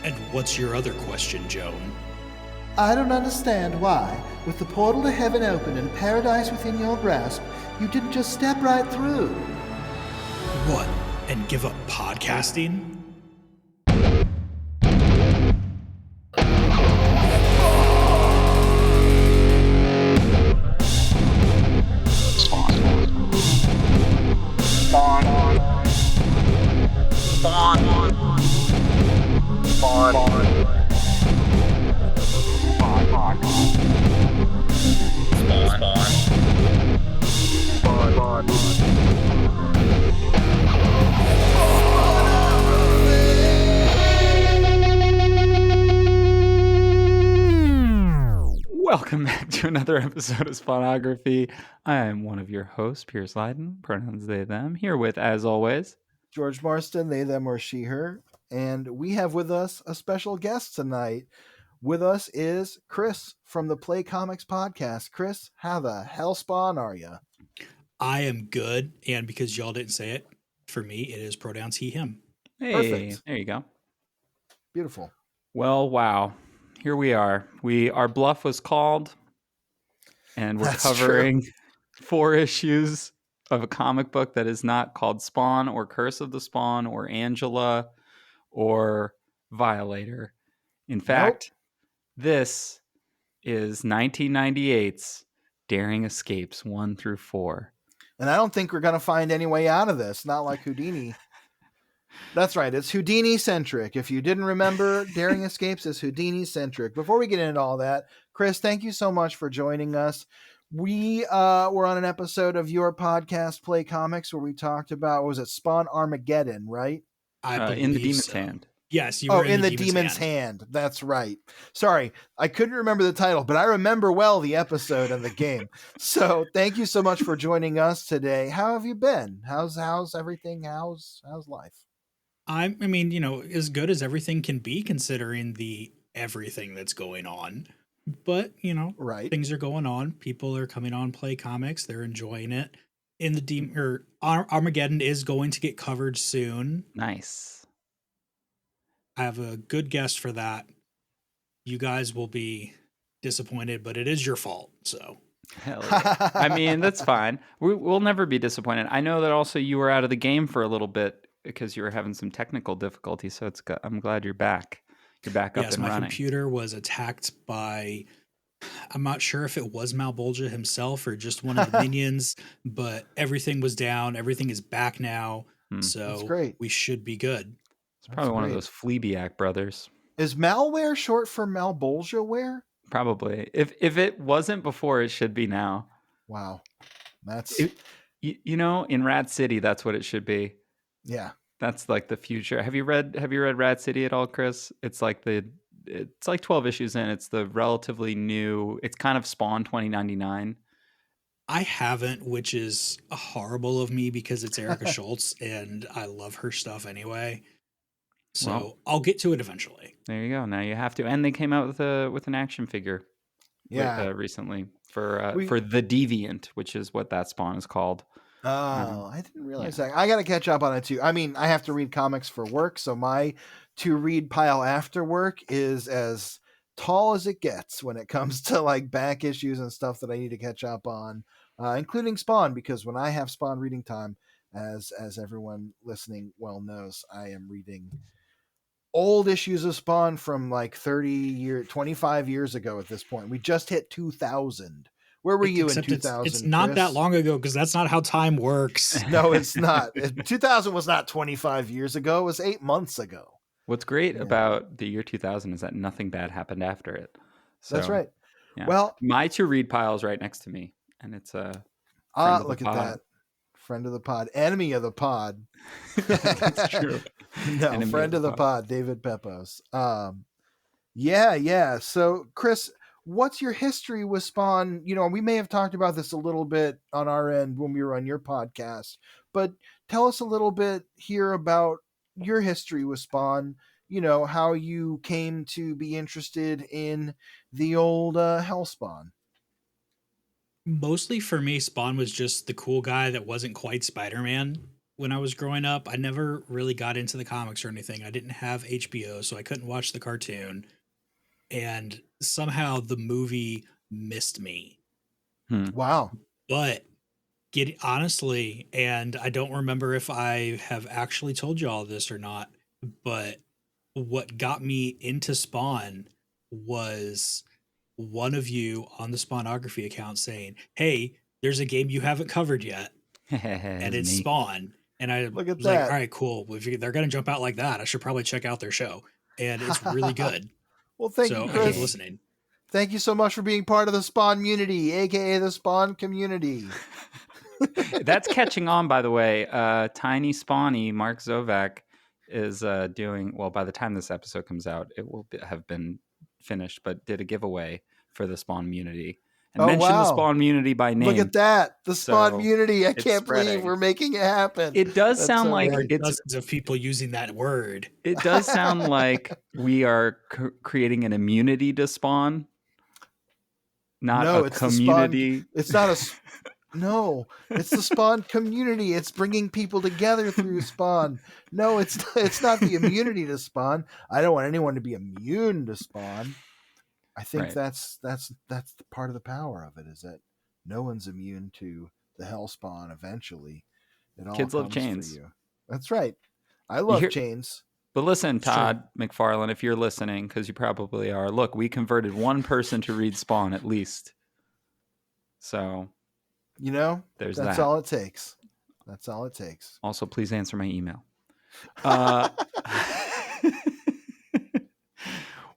And what's your other question, Joan? I don't understand why, with the portal to heaven open and paradise within your grasp, you didn't just step right through. What? And give up podcasting? Welcome back to another episode of Spawnography. I am one of your hosts, Piers Leiden, pronouns they, them, here with, as always, George Marston, they, them, or she, her. And we have with us a special guest tonight. With us is Chris from the Play Comics podcast. Chris, how the hell Spawn are you? I am good, and because y'all didn't say it, for me, it is pronouns he, him. Hey, Perfect. There you go. Beautiful. Well, wow. Here we are. Our bluff was called, and we're That's covering 4 issues of a comic book that is not called Spawn or Curse of the Spawn or Angela or Violator. In fact, this is 1998's Daring Escapes 1 through 4. And I don't think we're going to find any way out of this. Not like Houdini. That's right. It's Houdini-centric. If you didn't remember, Daring Escapes is Houdini-centric. Before we get into all that, Chris, thank you so much for joining us. We were on an episode of your podcast, Play Comics, where we talked about, what was it, Spawn Armageddon, right? In the Demon's Hand. Yes, you were in the Demon's Hand. That's right. Sorry, I couldn't remember the title, but I remember well the episode of the game. So thank you so much for joining us today. How have you been? How's everything? How's life? I mean, as good as everything can be considering the everything that's going on. But, right. Things are going on. People are coming on Play Comics. They're enjoying it. In the Armageddon is going to get covered soon. Nice. I have a good guess for that. You guys will be disappointed, but it is your fault. So, hell yeah. I mean, that's fine. We'll never be disappointed. I know that also you were out of the game for a little bit because you were having some technical difficulties. So I'm glad you're back. You're back up and running. Yes, my computer was attacked by, I'm not sure if it was Malbolgia himself or just one of the minions, but everything was down. Everything is back now. So that's great. We should be good. It's probably one of those Fleabiac brothers. Is malware short for Malbolgia-ware? Probably. If it wasn't before, it should be now. Wow. That's in Rat City, that's what it should be. Yeah. That's like the future. Have you read Rat City at all, Chris? It's like 12 issues in. It's the relatively new, it's kind of Spawn 2099. I haven't, which is horrible of me because it's Erica Schultz and I love her stuff anyway. So I'll get to it eventually. There you go. Now you have to. And they came out with an action figure recently for the Deviant, which is what that Spawn is called. Oh, I didn't realize that. I got to catch up on it too. I mean, I have to read comics for work, so my to-read pile after work is as tall as it gets when it comes to like back issues and stuff that I need to catch up on, including Spawn, because when I have Spawn reading time, as everyone listening well knows, I am reading old issues of Spawn from like 25 years ago at this point. We just hit 2000. Where were you in 2000? It's not Chris? that long ago because that's not how time works. No, it's not. 2000 was not 25 years ago. It was 8 months ago. What's great about the year 2000 is that nothing bad happened after it. So, that's right. Yeah. Well, my to-read pile is right next to me, and it's a look at that. Friend of the pod, enemy of the pod. That's true. No, enemy friend of the pod, David Pepos. Yeah. So, Chris, what's your history with Spawn? We may have talked about this a little bit on our end when we were on your podcast, but tell us a little bit here about your history with Spawn. How you came to be interested in the old Hellspawn. Mostly for me, Spawn was just the cool guy that wasn't quite Spider-Man, when I was growing up, I never really got into the comics or anything. I didn't have HBO, so I couldn't watch the cartoon. And somehow the movie missed me. Wow. But honestly, and I don't remember if I have actually told you all this or not, but what got me into Spawn was one of you on the Spawnography account saying, "Hey, there's a game you haven't covered yet, and it's me. Spawn." And I Look at was like, "All that. right, cool. Well, if they're going to jump out like that, I should probably check out their show." And it's really good. Well, thank So you, I keep Chris. listening. Thank you so much for being part of the Spawn community, aka the Spawn community. That's catching on, by the way. Tiny Spawny, Mark Zovak, is doing, well, by the time this episode comes out, it will have been finished, but did a giveaway for the Spawn community. And mentioned the Spawn community by name. Look at that. The Spawn community. I can't spreading. believe we're making it happen. It does sound like there are dozens of people using that word. It does sound like we are creating an immunity to Spawn. Not a community. It's not a... No, it's the Spawn community. It's bringing people together through Spawn. No, it's not the immunity to Spawn. I don't want anyone to be immune to Spawn. I think that's the part of the power of it, is that no one's immune to the hell Spawn eventually. It all Kids comes love chains. for you. That's right. I love chains. But listen, Todd McFarlane, if you're listening, because you probably are, look, we converted one person to read Spawn at least. So... that's all it takes. That's all it takes. Also, please answer my email.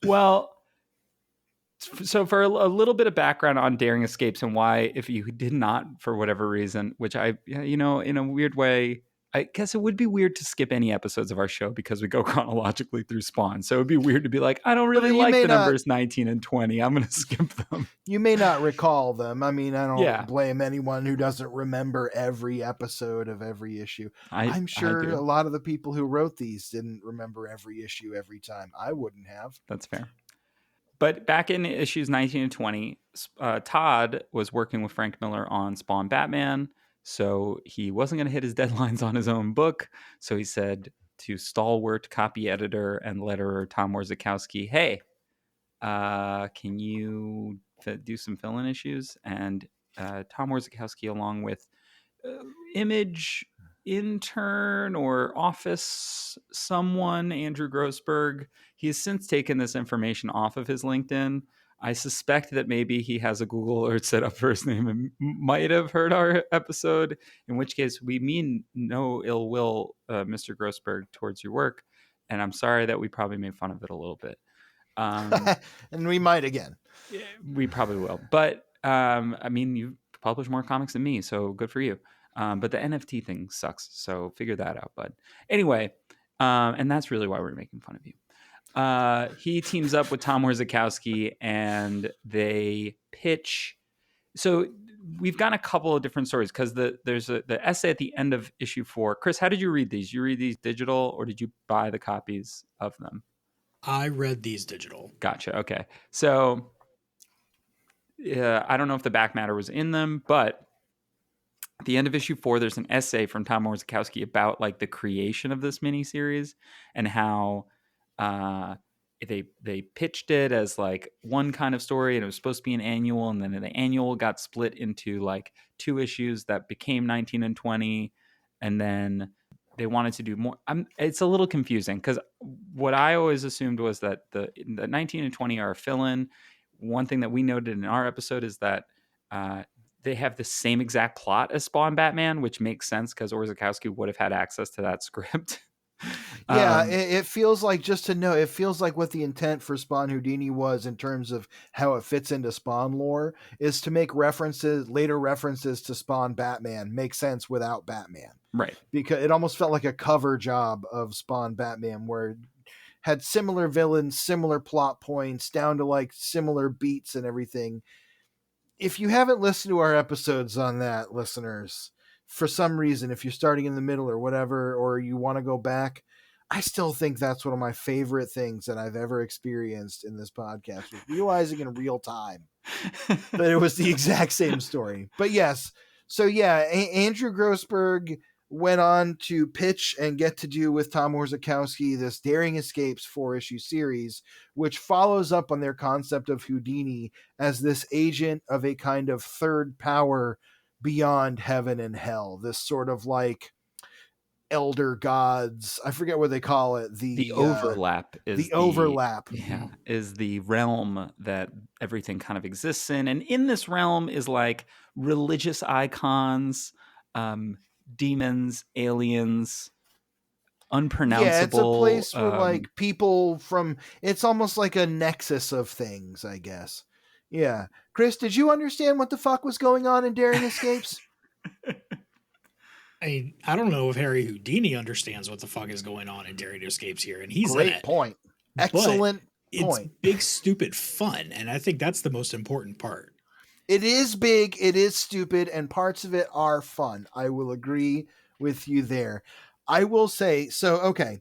Well, so for a little bit of background on Daring Escapes and why, if you did not, for whatever reason, which in a weird way, I guess it would be weird to skip any episodes of our show because we go chronologically through Spawn. So it would be weird to be like, I don't really like the numbers 19 and 20. I'm going to skip them. You may not recall them. I mean, I don't blame anyone who doesn't remember every episode of every issue. I'm sure a lot of the people who wrote these didn't remember every issue every time. I wouldn't have. That's fair. But back in issues 19 and 20, Todd was working with Frank Miller on Spawn Batman. So he wasn't going to hit his deadlines on his own book. So he said to stalwart copy editor and letterer Tom Warzakowski, hey, can you do some fill-in issues? And Tom Warzakowski, along with image intern or office someone, Andrew Grossberg, he has since taken this information off of his LinkedIn. I suspect that maybe he has a Google alert set up for his name and might have heard our episode, in which case we mean no ill will, Mr. Grossberg, towards your work. And I'm sorry that we probably made fun of it a little bit. And we might again. We probably will. But, I mean, you publish more comics than me, so good for you. But the NFT thing sucks, so figure that out, bud. Anyway, and that's really why we're making fun of you. He teams up with Tom Warzakowski and they pitch. So we've got a couple of different stories because there's the essay at the end of issue 4. Chris, how did you read these? You read these digital or did you buy the copies of them? I read these digital. Gotcha. Okay. So I don't know if the back matter was in them, but at the end of issue 4, there's an essay from Tom Warzakowski about like the creation of this miniseries and how they pitched it as like one kind of story and it was supposed to be an annual, and then the annual got split into like 2 issues that became 19 and 20, and then they wanted to do more. It's a little confusing because what I always assumed was that the 19 and 20 are a fill-in. One thing that we noted in our episode is that they have the same exact plot as Spawn Batman, which makes sense because Warzakowski would have had access to that script. Yeah, it feels like, just to know, it feels like what the intent for Spawn Houdini was in terms of how it fits into Spawn lore is to make later references to Spawn Batman make sense without Batman. Right. Because it almost felt like a cover job of Spawn Batman where it had similar villains, similar plot points, down to like similar beats and everything. If you haven't listened to our episodes on that, listeners, for some reason, if you're starting in the middle or whatever, or you want to go back, I still think that's one of my favorite things that I've ever experienced in this podcast, was realizing in real time that it was the exact same story. But yes, so yeah, Andrew Grossberg went on to pitch and get to do with Tom Orzechowski this Daring Escapes 4-issue series, which follows up on their concept of Houdini as this agent of a kind of third power beyond heaven and hell. This sort of like elder gods. I forget what they call it. The overlap is the overlap. is the realm that everything kind of exists in, and in this realm is like religious icons, demons, aliens, unpronounceable. Yeah, it's a place where like people from. It's almost like a nexus of things, I guess. Yeah, Chris, did you understand what the fuck was going on in Daring Escapes? I don't know if Harry Houdini understands what the fuck is going on in Daring Escapes here, and he's Great in it. Point. Excellent it's point. Big, stupid fun, and I think that's the most important part. It is big, it is stupid, and parts of it are fun. I will agree with you there. I will say, so, okay,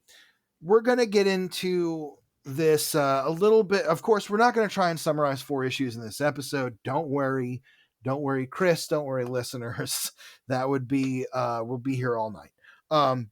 we're going to get into this a little bit. Of course, we're not going to try and summarize 4 issues in this episode. Don't worry. Don't worry, Chris. Don't worry, listeners. That would be, we'll be here all night.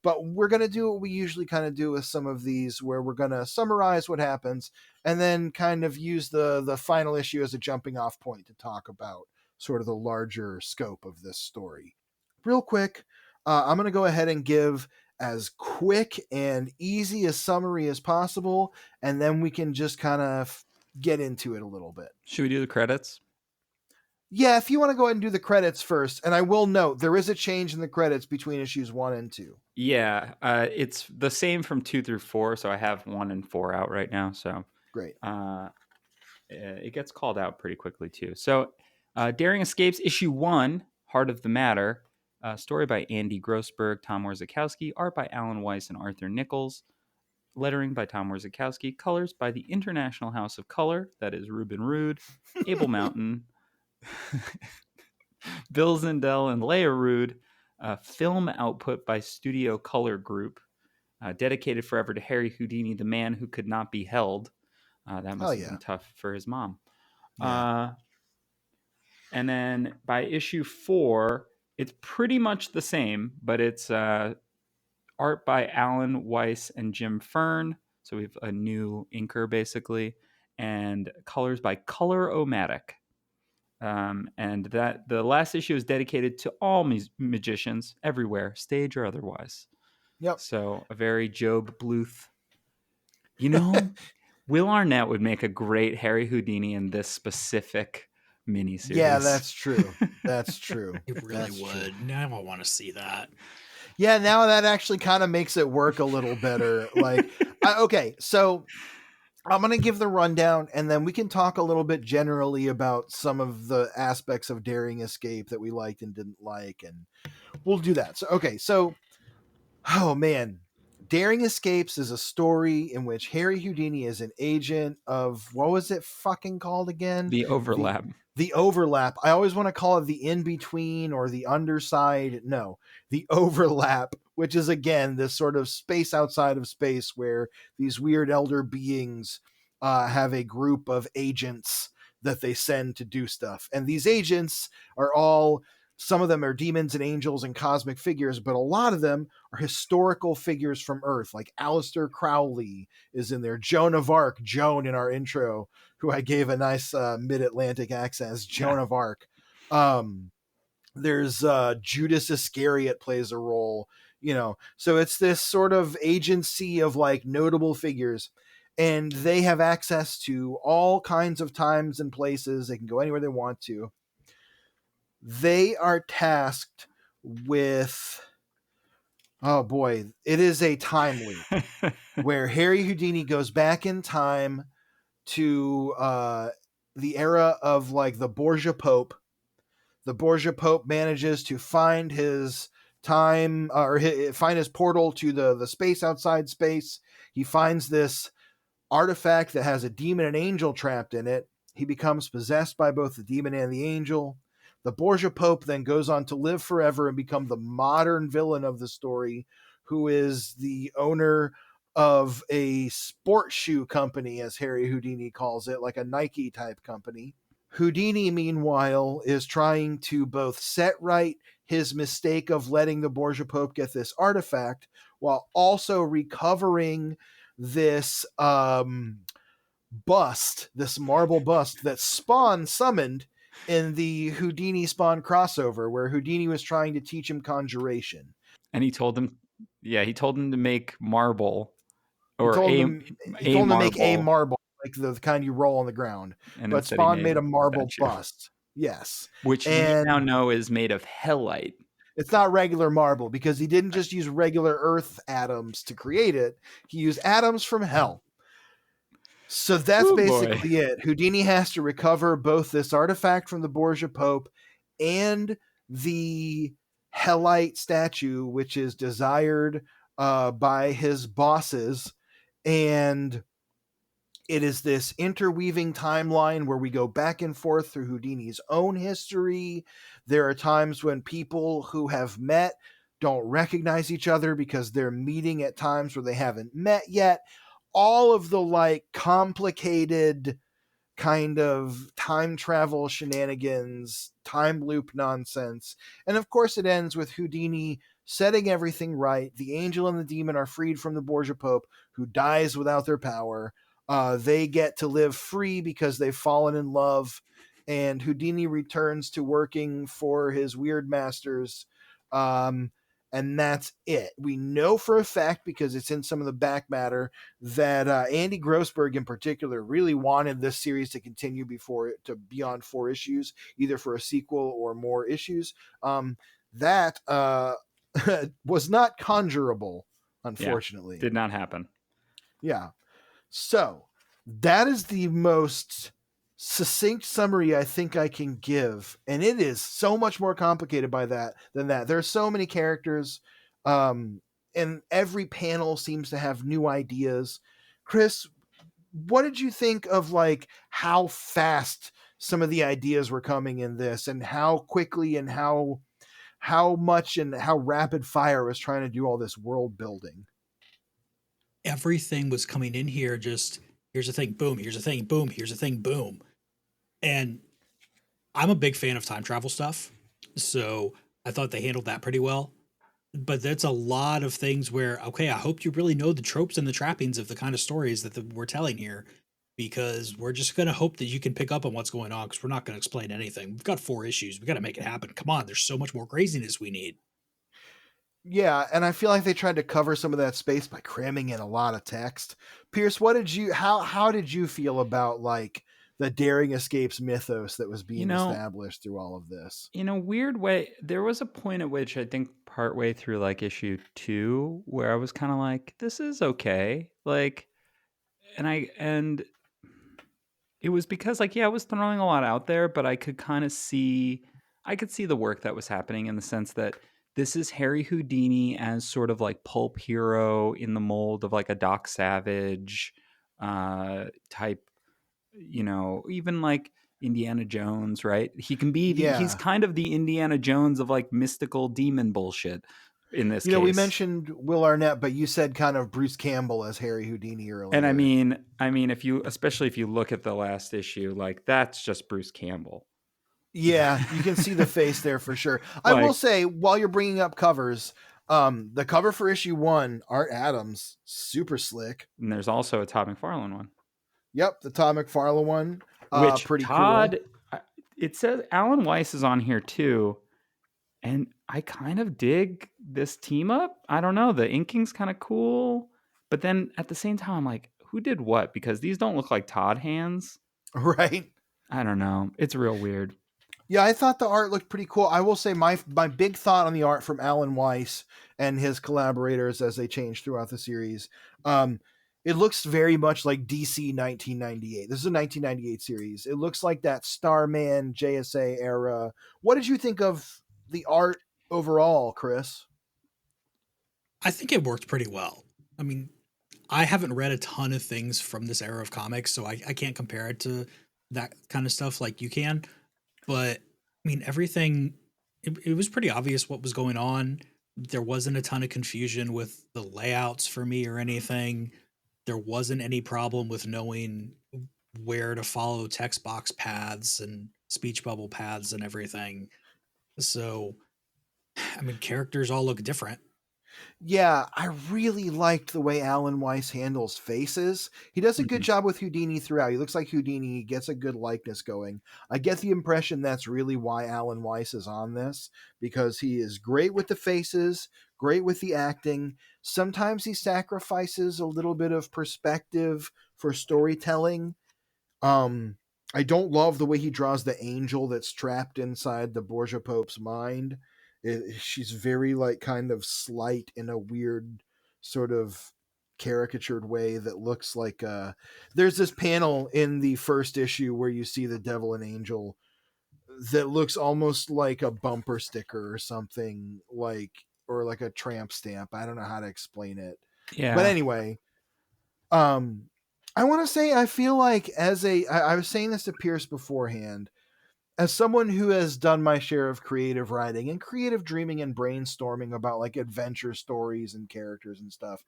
But we're going to do what we usually kind of do with some of these, where we're going to summarize what happens and then kind of use the final issue as a jumping off point to talk about sort of the larger scope of this story. Real quick, I'm going to go ahead and give as quick and easy a summary as possible, and then we can just kind of get into it a little bit. Should we do the credits? Yeah, if you want to go ahead and do the credits first, and I will note there is a change in the credits between issues 1 and 2. Yeah, it's the same from 2 through 4, so I have 1 and 4 out right now. So great. It gets called out pretty quickly too. So, Daring Escapes issue 1, Heart of the Matter, story by Andy Grossberg, Tom Orzechowski, art by Alan Weiss and Arthur Nichols, lettering by Tom Orzechowski, colors by the International House of Color, that is Ruben Rude, Abel Mountain, Bill Zindel and Leia Rude, film output by Studio Color Group, dedicated forever to Harry Houdini, the man who could not be held. That must have been tough for his mom. Yeah. And then by issue 4, it's pretty much the same, but it's art by Alan Weiss and Jim Fern. So we have a new inker, basically, and colors by Color-O-Matic. And that the last issue is dedicated to all magicians everywhere, stage or otherwise. Yep. So a very Job Bluth. You know, Will Arnett would make a great Harry Houdini in this specific miniseries. Yeah, that's true. That's true. It really would. True. Now I want to see that. Yeah, now that actually kind of makes it work a little better. Like, okay, so I'm going to give the rundown, and then we can talk a little bit generally about some of the aspects of Daring Escape that we liked and didn't like, and we'll do that. So, okay, so, oh man, Daring Escapes is a story in which Harry Houdini is an agent of, what was it fucking called again? The Overlap. The Overlap. I always want to call it the in-between or the underside. No, the Overlap, which is, again, this sort of space outside of space where these weird elder beings have a group of agents that they send to do stuff. And these agents are all, some of them are demons and angels and cosmic figures, but a lot of them are historical figures from Earth, like Aleister Crowley is in there. Joan of Arc, Joan in our intro, who I gave a nice mid-Atlantic accent as Joan of Arc. There's Judas Iscariot plays a role, you know. So it's this sort of agency of like notable figures, and they have access to all kinds of times and places. They can go anywhere they want to. They are tasked with, oh boy, it is a time loop where Harry Houdini goes back in time to the era of like the Borgia Pope. The Borgia Pope manages to find his time find his portal to the space outside space. He finds this artifact that has a demon and angel trapped in it. He becomes possessed by both the demon and the angel. The Borgia Pope then goes on to live forever and become the modern villain of the story, who is the owner of a sport shoe company, as Harry Houdini calls it, like a Nike type company. Houdini, meanwhile, is trying to both set right his mistake of letting the Borgia Pope get this artifact while also recovering this bust, this marble bust that Spawn summoned in the Houdini Spawn crossover, where Houdini was trying to teach him conjuration. And he told him, he told him to make marble He or told him to make a marble, like the kind you roll on the ground. And but Spawn made a marble statue. bust. Yes. Which we now know is made of hellite. It's not regular marble because he didn't just use regular earth atoms to create it. He used atoms from hell. So that's basically it. Houdini has to recover both this artifact from the Borgia Pope and the hellite statue, which is desired by his bosses. And it is this interweaving timeline where we go back and forth through Houdini's own history. There are times when people who have met don't recognize each other because they're meeting at times where they haven't met yet. All of the like complicated kind of time travel shenanigans, time loop nonsense. And of course it ends with Houdini setting everything right. The angel and the demon are freed from the Borgia Pope, who dies without their power. They get to live free because they've fallen in love, and Houdini returns to working for his weird masters. And that's it. We know for a fact, because it's in some of the back matter, that Andy Grossberg in particular really wanted this series to continue beyond 4 issues, either for a sequel or more issues. That was not conjurable, unfortunately. Did not happen. Yeah. So that is the most succinct summary I think I can give, and it is so much more complicated than that. There are so many characters, and every panel seems to have new ideas. Chris, what did you think of like how fast some of the ideas were coming in this, and how quickly and how much and how rapid fire was trying to do all this world building? Everything was coming in here just, here's a thing, boom, here's a thing, boom, here's a thing, boom. And I'm a big fan of time travel stuff, so I thought they handled that pretty well. But that's a lot of things where, okay, I hope you really know the tropes and the trappings of the kind of stories that we're telling here, because we're just going to hope that you can pick up on what's going on, because we're not going to explain anything. We've got 4 issues. We got to make it happen. Come on, there's so much more craziness we need. Yeah, and I feel like they tried to cover some of that space by cramming in a lot of text. Pierce, how did you feel about like the Daring Escapes mythos that was being established through all of this? In a weird way, there was a point at which I think partway through like issue 2 where I was kind of like, this is okay. Like, and it was because like, I was throwing a lot out there, but I could kind of see the work that was happening, in the sense that this is Harry Houdini as sort of like pulp hero in the mold of like a Doc Savage type, even like Indiana Jones, right? He can be he's kind of the Indiana Jones of like mystical demon bullshit in this case. We mentioned Will Arnett, but you said kind of Bruce Campbell as Harry Houdini earlier. And I mean, especially if you look at the last issue, like that's just Bruce Campbell. Yeah, you can see the face there for sure. I will say, while you're bringing up covers, the cover for issue 1, Art Adams, super slick. And there's also a Todd McFarlane one. Yep, the Todd McFarlane one. Which pretty Todd, cool. It says Alan Weiss is on here too. And I kind of dig this team up. I don't know. The inking's kind of cool. But then at the same time, I'm like, who did what? Because these don't look like Todd hands. Right. I don't know. It's real weird. Yeah, I thought the art looked pretty cool. I will say my big thought on the art from Alan Weiss and his collaborators as they change throughout the series. It looks very much like DC 1998. This is a 1998 series. It looks like that Starman JSA era. What did you think of the art overall, Chris? I think it worked pretty well. I mean, I haven't read a ton of things from this era of comics, so I can't compare it to that kind of stuff like you can. But I mean, everything, it was pretty obvious what was going on. There wasn't a ton of confusion with the layouts for me or anything. There wasn't any problem with knowing where to follow text box paths and speech bubble paths and everything. So I mean, characters all look different. Yeah, I really liked the way Alan Weiss handles faces. He does a good Mhm. job with Houdini throughout. He looks like Houdini, he gets a good likeness going. I get the impression that's really why Alan Weiss is on this, because he is great with the faces, great with the acting. Sometimes he sacrifices a little bit of perspective for storytelling. um, I don't love the way he draws the angel that's trapped inside the Borgia Pope's mind. She's very like kind of slight in a weird sort of caricatured way that looks like there's this panel in the first issue where you see the devil and angel that looks almost like a bumper sticker or something, like, or like a tramp stamp. I don't know how to explain it. But Yeah. anyway, um, I want to say I feel like I was saying this to Pierce beforehand, as someone who has done my share of creative writing and creative dreaming and brainstorming about like adventure stories and characters and stuff.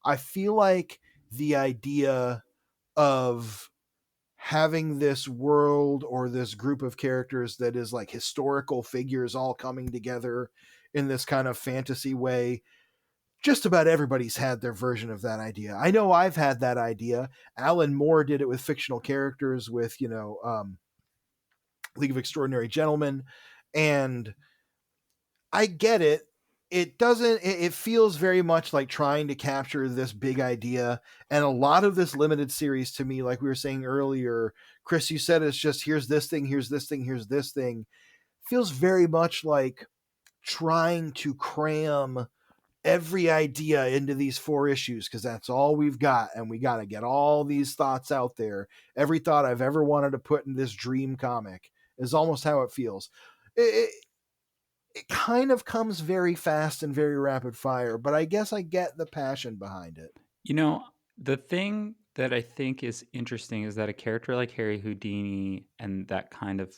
I feel like the idea of having this world or this group of characters that is like historical figures all coming together in this kind of fantasy way, just about everybody's had their version of that idea. I know I've had that idea. Alan Moore did it with fictional characters with, League of Extraordinary Gentlemen. And I get it. It doesn't, it feels very much like trying to capture this big idea. And a lot of this limited series to me, like we were saying earlier, Chris, you said it's just here's this thing, here's this thing, here's this thing. Feels very much like trying to cram every idea into these 4 issues because that's all we've got, and we got to get all these thoughts out there. Every thought I've ever wanted to put in this dream comic is almost how it feels. It kind of comes very fast and very rapid fire, but I guess I get the passion behind it. You know, the thing that I think is interesting is that a character like Harry Houdini and that kind of,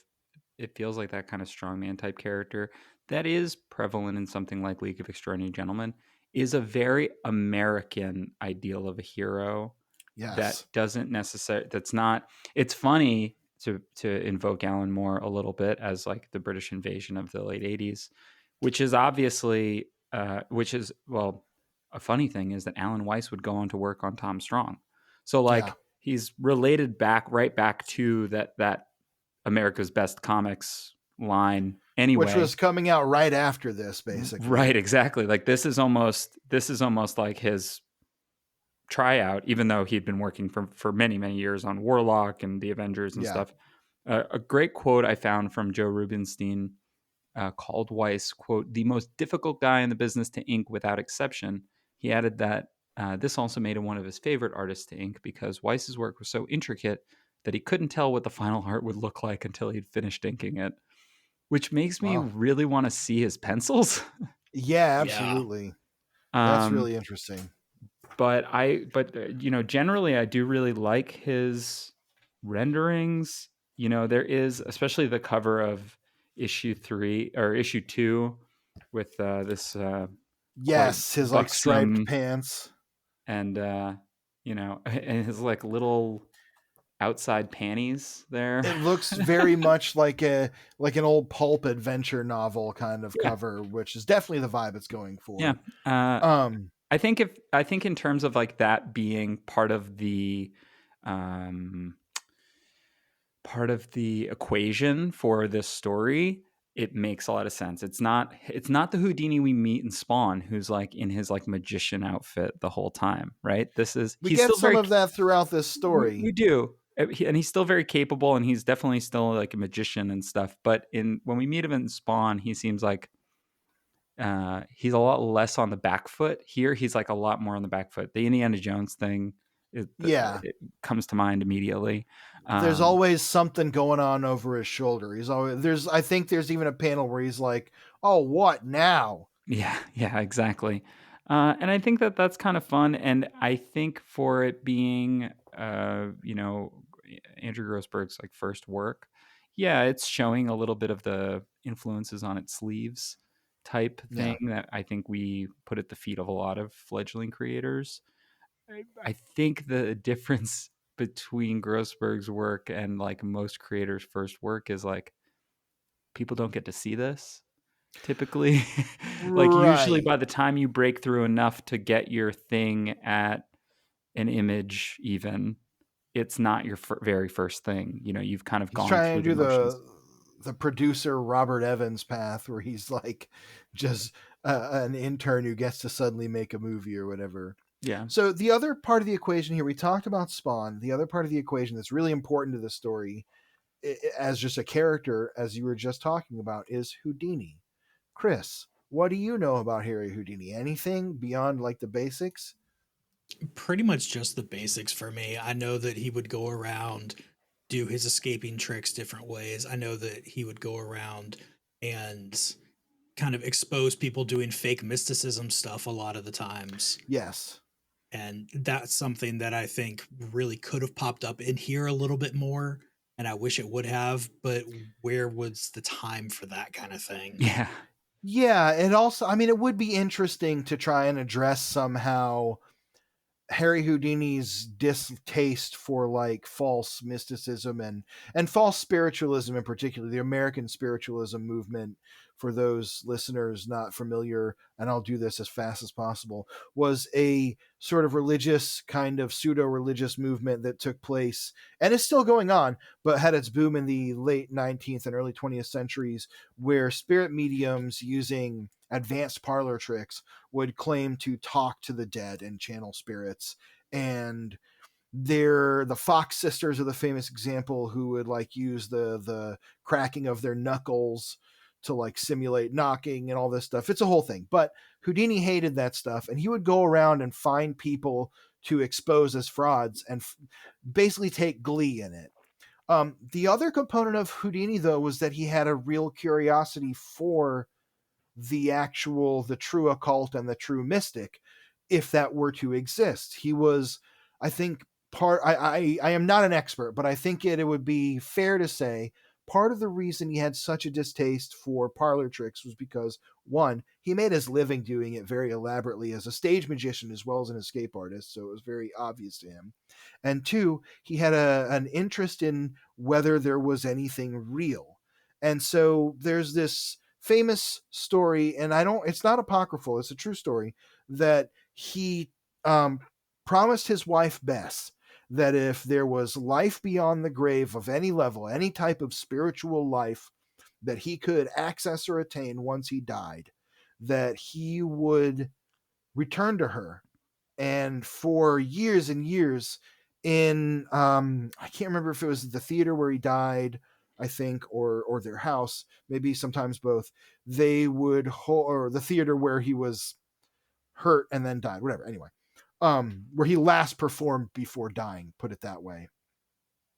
it feels like that kind of strongman type character that is prevalent in something like League of Extraordinary Gentlemen is a very American ideal of a hero that Yes. doesn't necessarily, that's not, it's funny to invoke Alan Moore a little bit as like the British invasion of the late 80s, which is obviously which is, well, a funny thing is that Alan Weiss would go on to work on Tom Strong. So Yeah. like he's related back right back to that America's Best Comics line Which anyway. was coming out right after this, basically. Right, exactly. Like this is almost like his tryout, even though he'd been working for many years on Warlock and the Avengers and Yeah. stuff. A great quote I found from Joe Rubinstein called Weiss, quote, the most difficult guy in the business to ink without exception. He added that this also made him one of his favorite artists to ink because Weiss's work was so intricate that he couldn't tell what the final art would look like until he'd finished inking it, which makes me Wow. really want to see his pencils. Yeah, Yeah. absolutely. That's um, really interesting. but generally I do really like his renderings. There is, especially the cover of issue 3 or issue 2 with this quite Yes, his like striped buxom pants. and and his like little outside panties there. It looks very much like an old pulp adventure novel kind of Yeah, cover, which is definitely the vibe it's going yeah. for. uh Um, I think in terms of like that being um part of the equation for this story, it makes a lot of sense. It's not the Houdini we meet in Spawn, who's like in his like magician outfit the whole time, right? we He's get still some very, of that throughout this we story. do. And he's still very capable, and he's definitely still like a magician and stuff. But when we meet him in Spawn, he seems like he's a lot less on the back foot. Here, he's like a lot more on the back foot. The Indiana Jones thing, Yeah, it comes to mind immediately. there's Um, always something going on over his shoulder. He's always there's I think there's even a panel where he's like, "Oh, what now?" Yeah, yeah, exactly. And I think that that's kind of fun. And I think for it being, Andrew Grossberg's like first work, yeah, it's showing a little bit of the influences on its sleeves type thing Yeah. that I think we put at the feet of a lot of fledgling creators. I think the difference between Grossberg's work and like most creators' first work is like people don't get to see this. typically. Like usually Right. by the time you break through enough to get your thing at an image even, it's not your very first thing. You know, you've kind of He's gone trying through to the do motions. the producer Robert Evans path, where he's like just an intern who gets to suddenly make a movie or whatever. Yeah. So the other part of the equation here, we talked about Spawn. The other part of the equation that's really important to the story, as just a character, as you were just talking about, is Houdini. Chris, what do you know about Harry Houdini? Anything beyond like the basics? Pretty much just the basics for me. I know that he would go around, do his escaping tricks different ways. I know that he would go around and kind of expose people doing fake mysticism stuff a lot of the times. Yes. And that's something that I think really could have popped up in here a little bit more. And I wish it would have, but where was the time for that kind of thing? Yeah. Yeah, it also, I mean, it would be interesting to try and address somehow Harry Houdini's distaste for like false mysticism and false spiritualism in particular, the American spiritualism movement. For those listeners not familiar, and I'll do this as fast as possible, was a sort of religious kind of pseudo-religious movement that took place and is still going on, but had its boom in the late 19th and early 20th centuries, where spirit mediums using advanced parlor tricks would claim to talk to the dead and channel spirits. And the Fox sisters are the famous example, who would like use the cracking of their knuckles to like simulate knocking and all this stuff. It's a whole thing. But Houdini hated that stuff, and he would go around and find people to expose as frauds and basically take glee in it. The other component of Houdini, though, was that he had a real curiosity for the true occult and the true mystic, if that were to exist. He was, I think, I am not an expert, but I think it would be fair to say part of the reason he had such a distaste for parlor tricks was because, one, he made his living doing it very elaborately as a stage magician as well as an escape artist, so it was very obvious to him. And two, he had an interest in whether there was anything real. And so there's this famous story, and it's not apocryphal, it's a true story, that he promised his wife Bess that if there was life beyond the grave of any level, any type of spiritual life that he could access or attain once he died, that he would return to her. And for years and years, in I can't remember if it was the theater where he died, I think, or their house, maybe sometimes both, they would or the theater where he was hurt and then died, whatever. Anyway, where he last performed before dying, put it that way.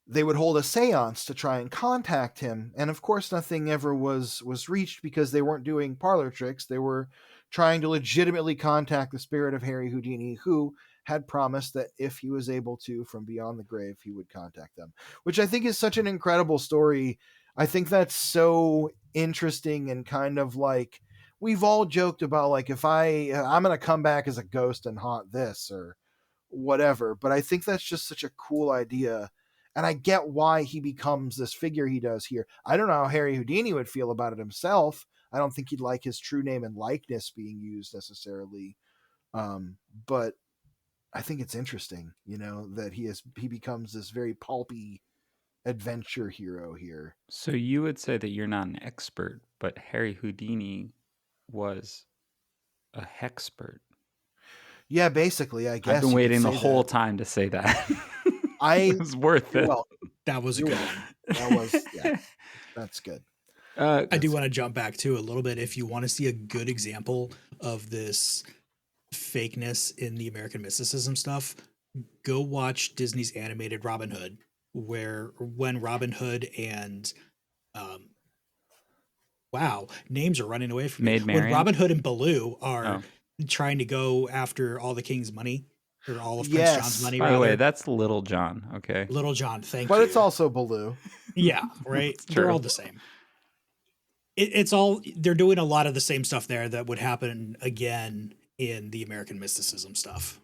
They would hold a seance to try and contact him, and of course nothing ever was reached, because they weren't doing parlor tricks. They were trying to legitimately contact the spirit of Harry Houdini, who had promised that if he was able to, from beyond the grave, he would contact them, which I think is such an incredible story. I think that's so interesting, and kind of like, we've all joked about, like, if I'm going to come back as a ghost and haunt this or whatever, but I think that's just such a cool idea. And I get why he becomes this figure he does here. I don't know how Harry Houdini would feel about it himself. I don't think he'd like his true name and likeness being used necessarily. But I think it's interesting, that he becomes this very pulpy adventure hero here. So you would say that you're not an expert, but Harry Houdini was a hexpert. Yeah, basically, I guess I've been you could waiting the say whole that. time to say that. It was worth it. Well, That was a good one. that was, yeah, that's good. I do want to jump back to a little bit. If you want to see a good example of this fakeness in the American mysticism stuff, go watch Disney's animated Robin Hood, where when Robin Hood and wow, names are running away from me. Maid When Marian? Robin Hood and Baloo are trying to go after all the king's money, or all of Prince John's money, By the way, rather. that's Little John, okay? Little John, thank you. But it's also Baloo. Yeah, right? It's They're true. all the same. It's all, they're doing a lot of the same stuff there that would happen again in the American mysticism stuff.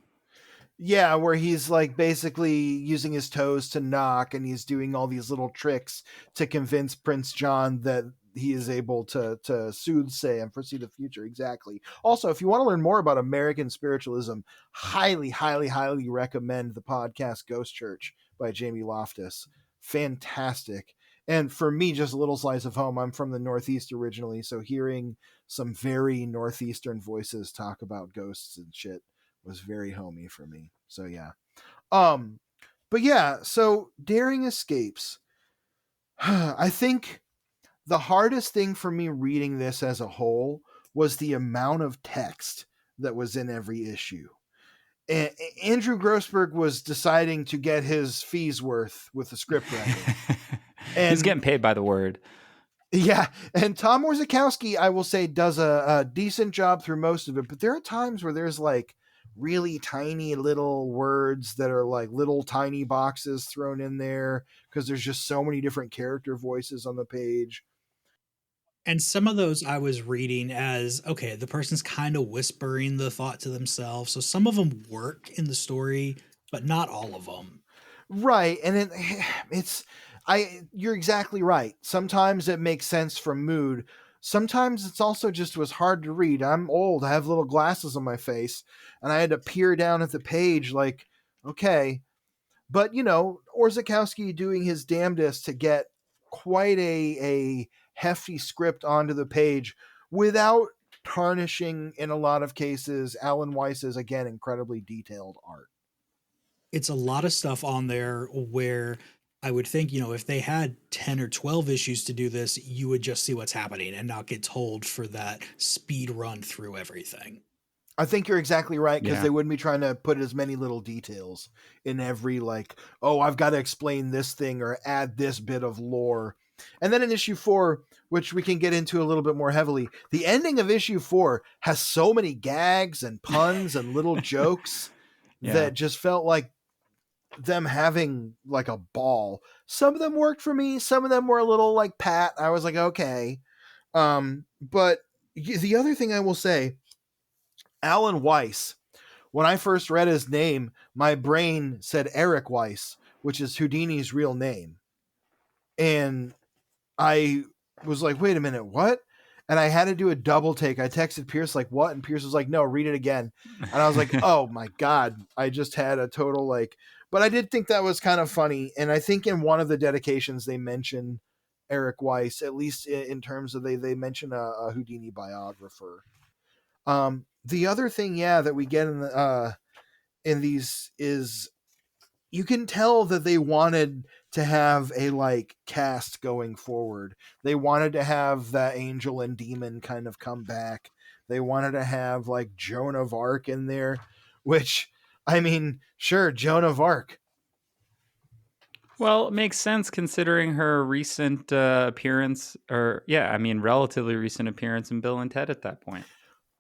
Yeah, where he's like basically using his toes to knock, and he's doing all these little tricks to convince Prince John that he is able to soothsay and foresee the future. Exactly. Also, if you want to learn more about American spiritualism, highly, highly, highly recommend the podcast Ghost Church by Jamie Loftus. Fantastic. And for me, just a little slice of home. I'm from the Northeast originally, so hearing some very Northeastern voices talk about ghosts and shit was very homey for me. So yeah. But yeah, so Daring Escapes. I think the hardest thing for me reading this as a whole was the amount of text that was in every issue. Andrew Grossberg was deciding to get his fees worth with the script writing. He's getting paid by the word. Yeah, and Tom Warzakowski, I will say, does a decent job through most of it, but there are times where there's like really tiny little words that are like little tiny boxes thrown in there because there's just so many different character voices on the page. And some of those I was reading as, okay, the person's kind of whispering the thought to themselves. So some of them work in the story, but not all of them. Right. And you're exactly right. Sometimes it makes sense from mood. Sometimes it's also just was hard to read. I'm old. I have little glasses on my face and I had to peer down at the page like, okay. But, Orzakowski doing his damnedest to get quite a hefty script onto the page without tarnishing, in a lot of cases, Alan Weiss's, again, incredibly detailed art. It's a lot of stuff on there where I would think, if they had 10 or 12 issues to do this, you would just see what's happening and not get told for that speed run through everything. I think you're exactly right, because they wouldn't be trying to put as many little details in every, like, oh, I've got to explain this thing or add this bit of lore. And then in issue 4, which we can get into a little bit more heavily, the ending of issue 4 has so many gags and puns and little jokes that just felt like them having like a ball. Some of them worked for me. Some of them were a little like pat. I was like, okay. But the other thing I will say, Alan Weiss, when I first read his name, my brain said Eric Weiss, which is Houdini's real name. And I was like, wait a minute, what? And I had to do a double take. I texted Pierce like, what? And Pierce was like, no, read it again. And I was like, oh my God, I just had a total like, but I did think that was kind of funny. And I think in one of the dedications, they mention Eric Weiss, at least in terms of they mention a Houdini biographer. The other thing, that we get in these is you can tell that they wanted to have a like cast going forward. They wanted to have that angel and demon kind of come back. They wanted to have like Joan of Arc in there, which, I mean, sure, Joan of Arc. Well, it makes sense considering her recent appearance, relatively recent appearance in Bill and Ted at that point.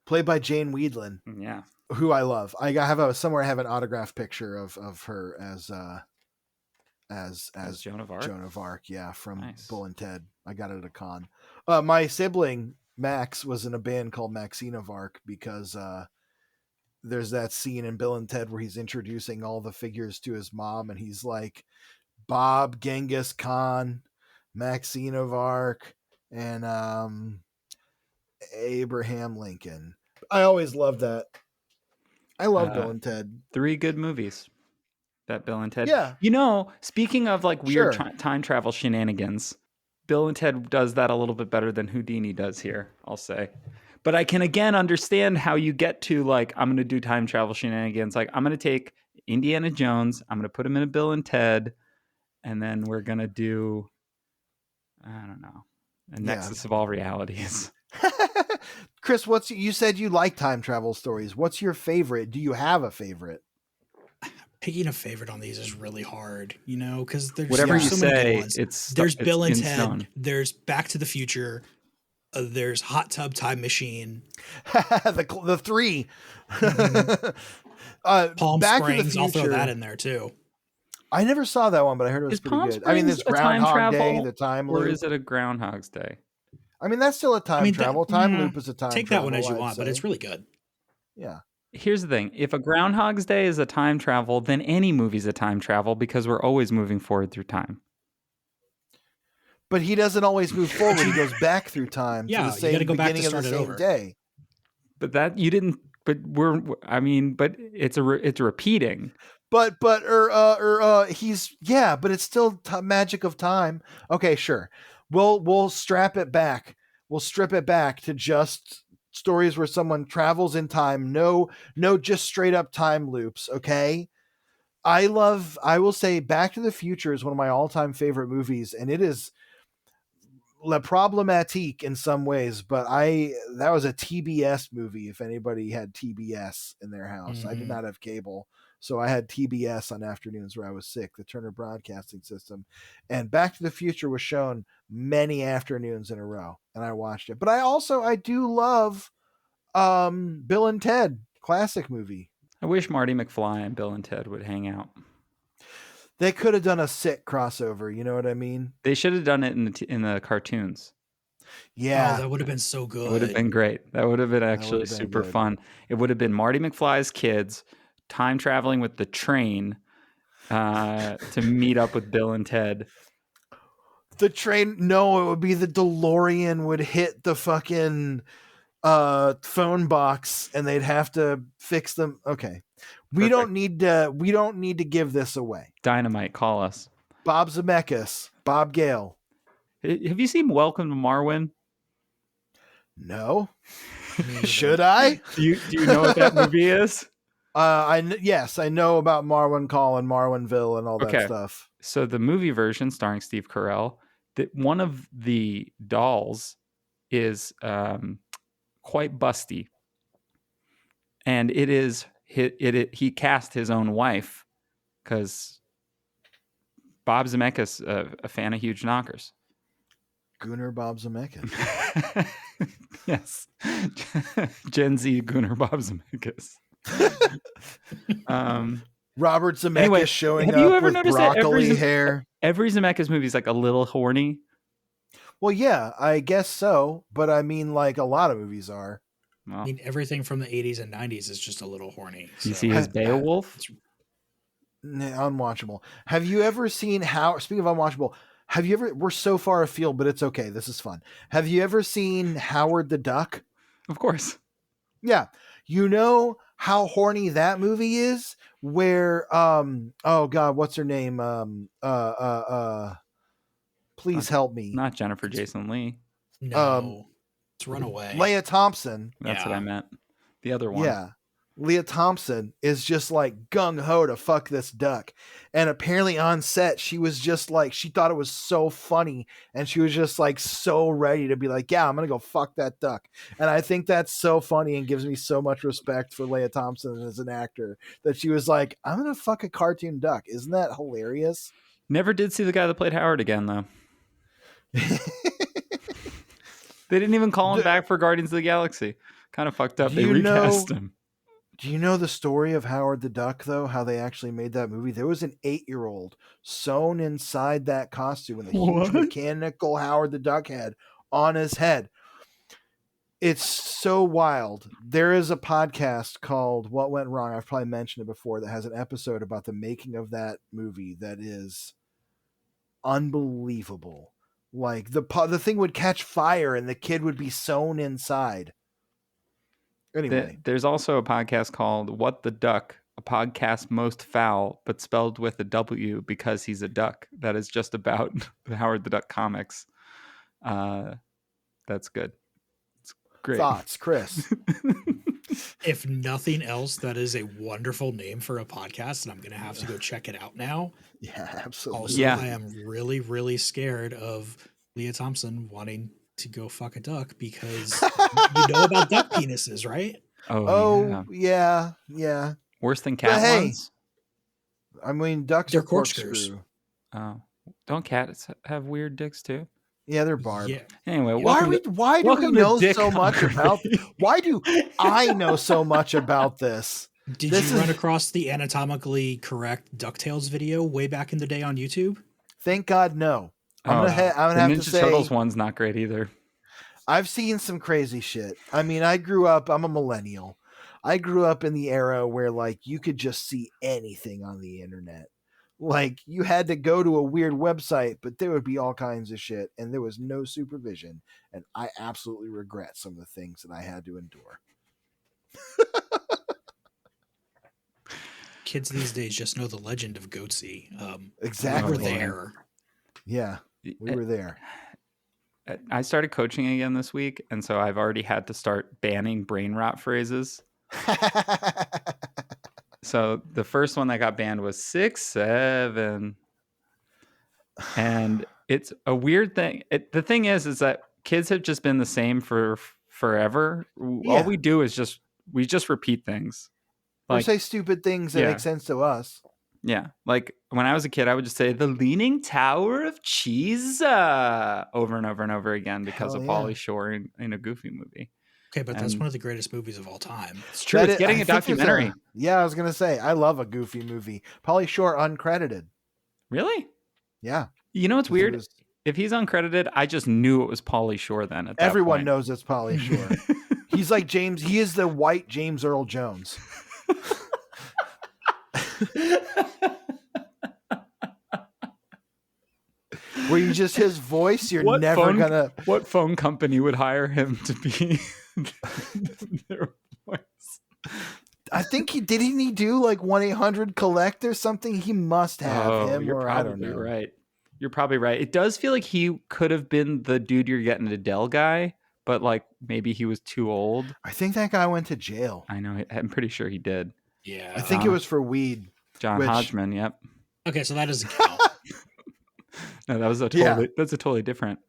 Played by Jane Weedland. Yeah. Who I love. I have somewhere I have an autographed picture of her as Joan of Arc. Joan of Arc, from Nice. Bill and Ted. I got it at a con. My sibling Max was in a band called Maxine of Arc because there's that scene in Bill and Ted where he's introducing all the figures to his mom, and he's like Bob Genghis Khan, Maxine of Arc, and Abraham Lincoln. I always loved that. I love Bill and Ted. 3 good movies. That Bill and Ted. Yeah. Speaking of like weird time travel shenanigans, Bill and Ted does that a little bit better than Houdini does here, I'll say. But I can again understand how you get to like, I'm going to do time travel shenanigans. Like I'm going to take Indiana Jones, I'm going to put him in a Bill and Ted, and then we're going to do, I don't know, a nexus of all realities. Chris, you said you like time travel stories. What's your favorite? Do you have a favorite? Picking a favorite on these is really hard, because there's whatever you so say. many good ones. There's Bill and Ted. Stone. There's Back to the Future. There's Hot Tub Time Machine. the 3. Mm-hmm. Palm Springs. I'll throw that in there too. I never saw that one, but I heard it was pretty good. I mean, there's Groundhog Day, the time loop. Or is it a Groundhog's Day? I mean, that's still a time travel. Time loop is a time travel. Take that one as you want, but it's really good. Yeah. Here's the thing. If a Groundhog's Day is a time travel, then any movie's a time travel because we're always moving forward through time. But he doesn't always move forward. He goes back through time to the Yeah, you same gotta go back to beginning of the start it same over. day. But that you didn't. But but it's it's repeating. But he's but it's still magic of time. Okay, sure. We'll strap it back. We'll strip it back to just stories where someone travels in time. No, just straight up time loops. Okay. I will say Back to the Future is one of my all-time favorite movies, and it is problematique in some ways, but that was a TBS movie. If anybody had TBS in their house, I did not have cable, so I had TBS on afternoons where I was sick, the Turner Broadcasting System, and Back to the Future was shown many afternoons in a row, and I watched it. But I do love Bill and Ted, classic movie. I wish Marty McFly and Bill and Ted would hang out. They could have done a sick crossover. You know what I mean? They should have done it in the cartoons. Yeah. Oh, that would have been so good. It would have been great. That would have been actually super fun. It would have been Marty McFly's kids time traveling with the train to meet up with Bill and Ted. The train? No, it would be the DeLorean would hit the fucking phone box and they'd have to fix them. Okay. We don't need to give this away. Dynamite, call us. Bob Zemeckis, Bob Gale. Have you seen Welcome to Marwin? No. Should I? Do you know what that movie is? Yes, I know about Marwin Call and Marwinville and all that stuff. So the movie version starring Steve Carell, that one of the dolls is quite busty, and he cast his own wife because Bob Zemeckis, a fan of Huge Knockers. Gunnar Bob Zemeckis. Yes. Gen Z Gunnar Bob Zemeckis. Robert Zemeckis showing up with broccoli hair. Every Zemeckis movie is like a little horny. Well, yeah, I guess so. But I mean, like a lot of movies are. Well, I mean, everything from the 80s and 90s is just a little horny. So. You see his Beowulf? Unwatchable. Have you ever seen speaking of unwatchable, we're so far afield, but it's okay. This is fun. Have you ever seen Howard the Duck? Of course. Yeah. You know how horny that movie is? Where, oh God, what's her name? Please help me. Not Jennifer Jason Leigh. No. It's Runaway. Leah Thompson. That's what I meant. The other one. Yeah. Leah Thompson is just like gung-ho to fuck this duck. And apparently on set, she was just like, she thought it was so funny. And she was just like so ready to be like, yeah, I'm going to go fuck that duck. And I think that's so funny and gives me so much respect for Leah Thompson as an actor that she was like, I'm going to fuck a cartoon duck. Isn't that hilarious? Never did see the guy that played Howard again, though. They didn't even call him back for Guardians of the Galaxy. Kind of fucked up. They recast him. Do you know the story of Howard the Duck, though? How they actually made that movie? There was an 8-year-old sewn inside that costume with a huge mechanical Howard the Duck head on his head. It's so wild. There is a podcast called What Went Wrong. I've probably mentioned it before, that has an episode about the making of that movie that is unbelievable. Like the thing would catch fire and the kid would be sewn inside. Anyway, there's also a podcast called What the Duck, a podcast most foul, but spelled with a W because he's a duck. That is just about the Howard the Duck comics. That's good. It's great. Thoughts, Chris? If nothing else, that is a wonderful name for a podcast, and I'm going to have to go check it out now. Yeah, absolutely. Also, I am really, really scared of Leah Thompson wanting to go fuck a duck because you know about duck penises, right? Oh yeah. Worse than cat ones? I mean, ducks are corkscrews. Oh, don't cats have weird dicks too? Yeah, they're barbed. Yeah. Anyway, why do we know so much about? Why do I know so much about this? Did you run across the anatomically correct DuckTales video way back in the day on YouTube? Thank God, no. I'm gonna have to say Ninja Turtles one's not great either. I've seen some crazy shit. I mean, I'm a millennial. I grew up in the era where like you could just see anything on the internet. Like you had to go to a weird website, but there would be all kinds of shit, and there was no supervision. And I absolutely regret some of the things that I had to endure. Kids these days just know the legend of Goatsy. Exactly. We were there. Yeah, we were there. I started coaching again this week, and so I've already had to start banning brain rot phrases. So the first one that got banned was 6'7", and it's a weird thing. The thing is that kids have just been the same for forever. Yeah. All we do is we just repeat things. Or say stupid things that make sense to us. Yeah. Like when I was a kid, I would just say the Leaning Tower of Cheese over and over and over again because of Pauly Shore in a Goofy movie. Okay, but that's one of the greatest movies of all time. It's true. It's getting a documentary. I was going to say, I love a Goofy movie. Pauly Shore uncredited. Really? Yeah. You know what's weird? If he's uncredited, I just knew it was Pauly Shore then. At that Everyone point. knows it's Pauly Shore. He's like James. He is the white James Earl Jones. Where you just his voice, you're never gonna. What phone company would hire him to be their voice? I think didn't he do like 1-800-collect or something? He must have him. You're probably right. You're probably right. It does feel like he could have been the dude you're getting Adele guy, but like maybe he was too old. I think that guy went to jail. I know. I'm pretty sure he did. Yeah. I think it was for weed. John Hodgman. Yep. Okay, so that doesn't count. No, that's a totally different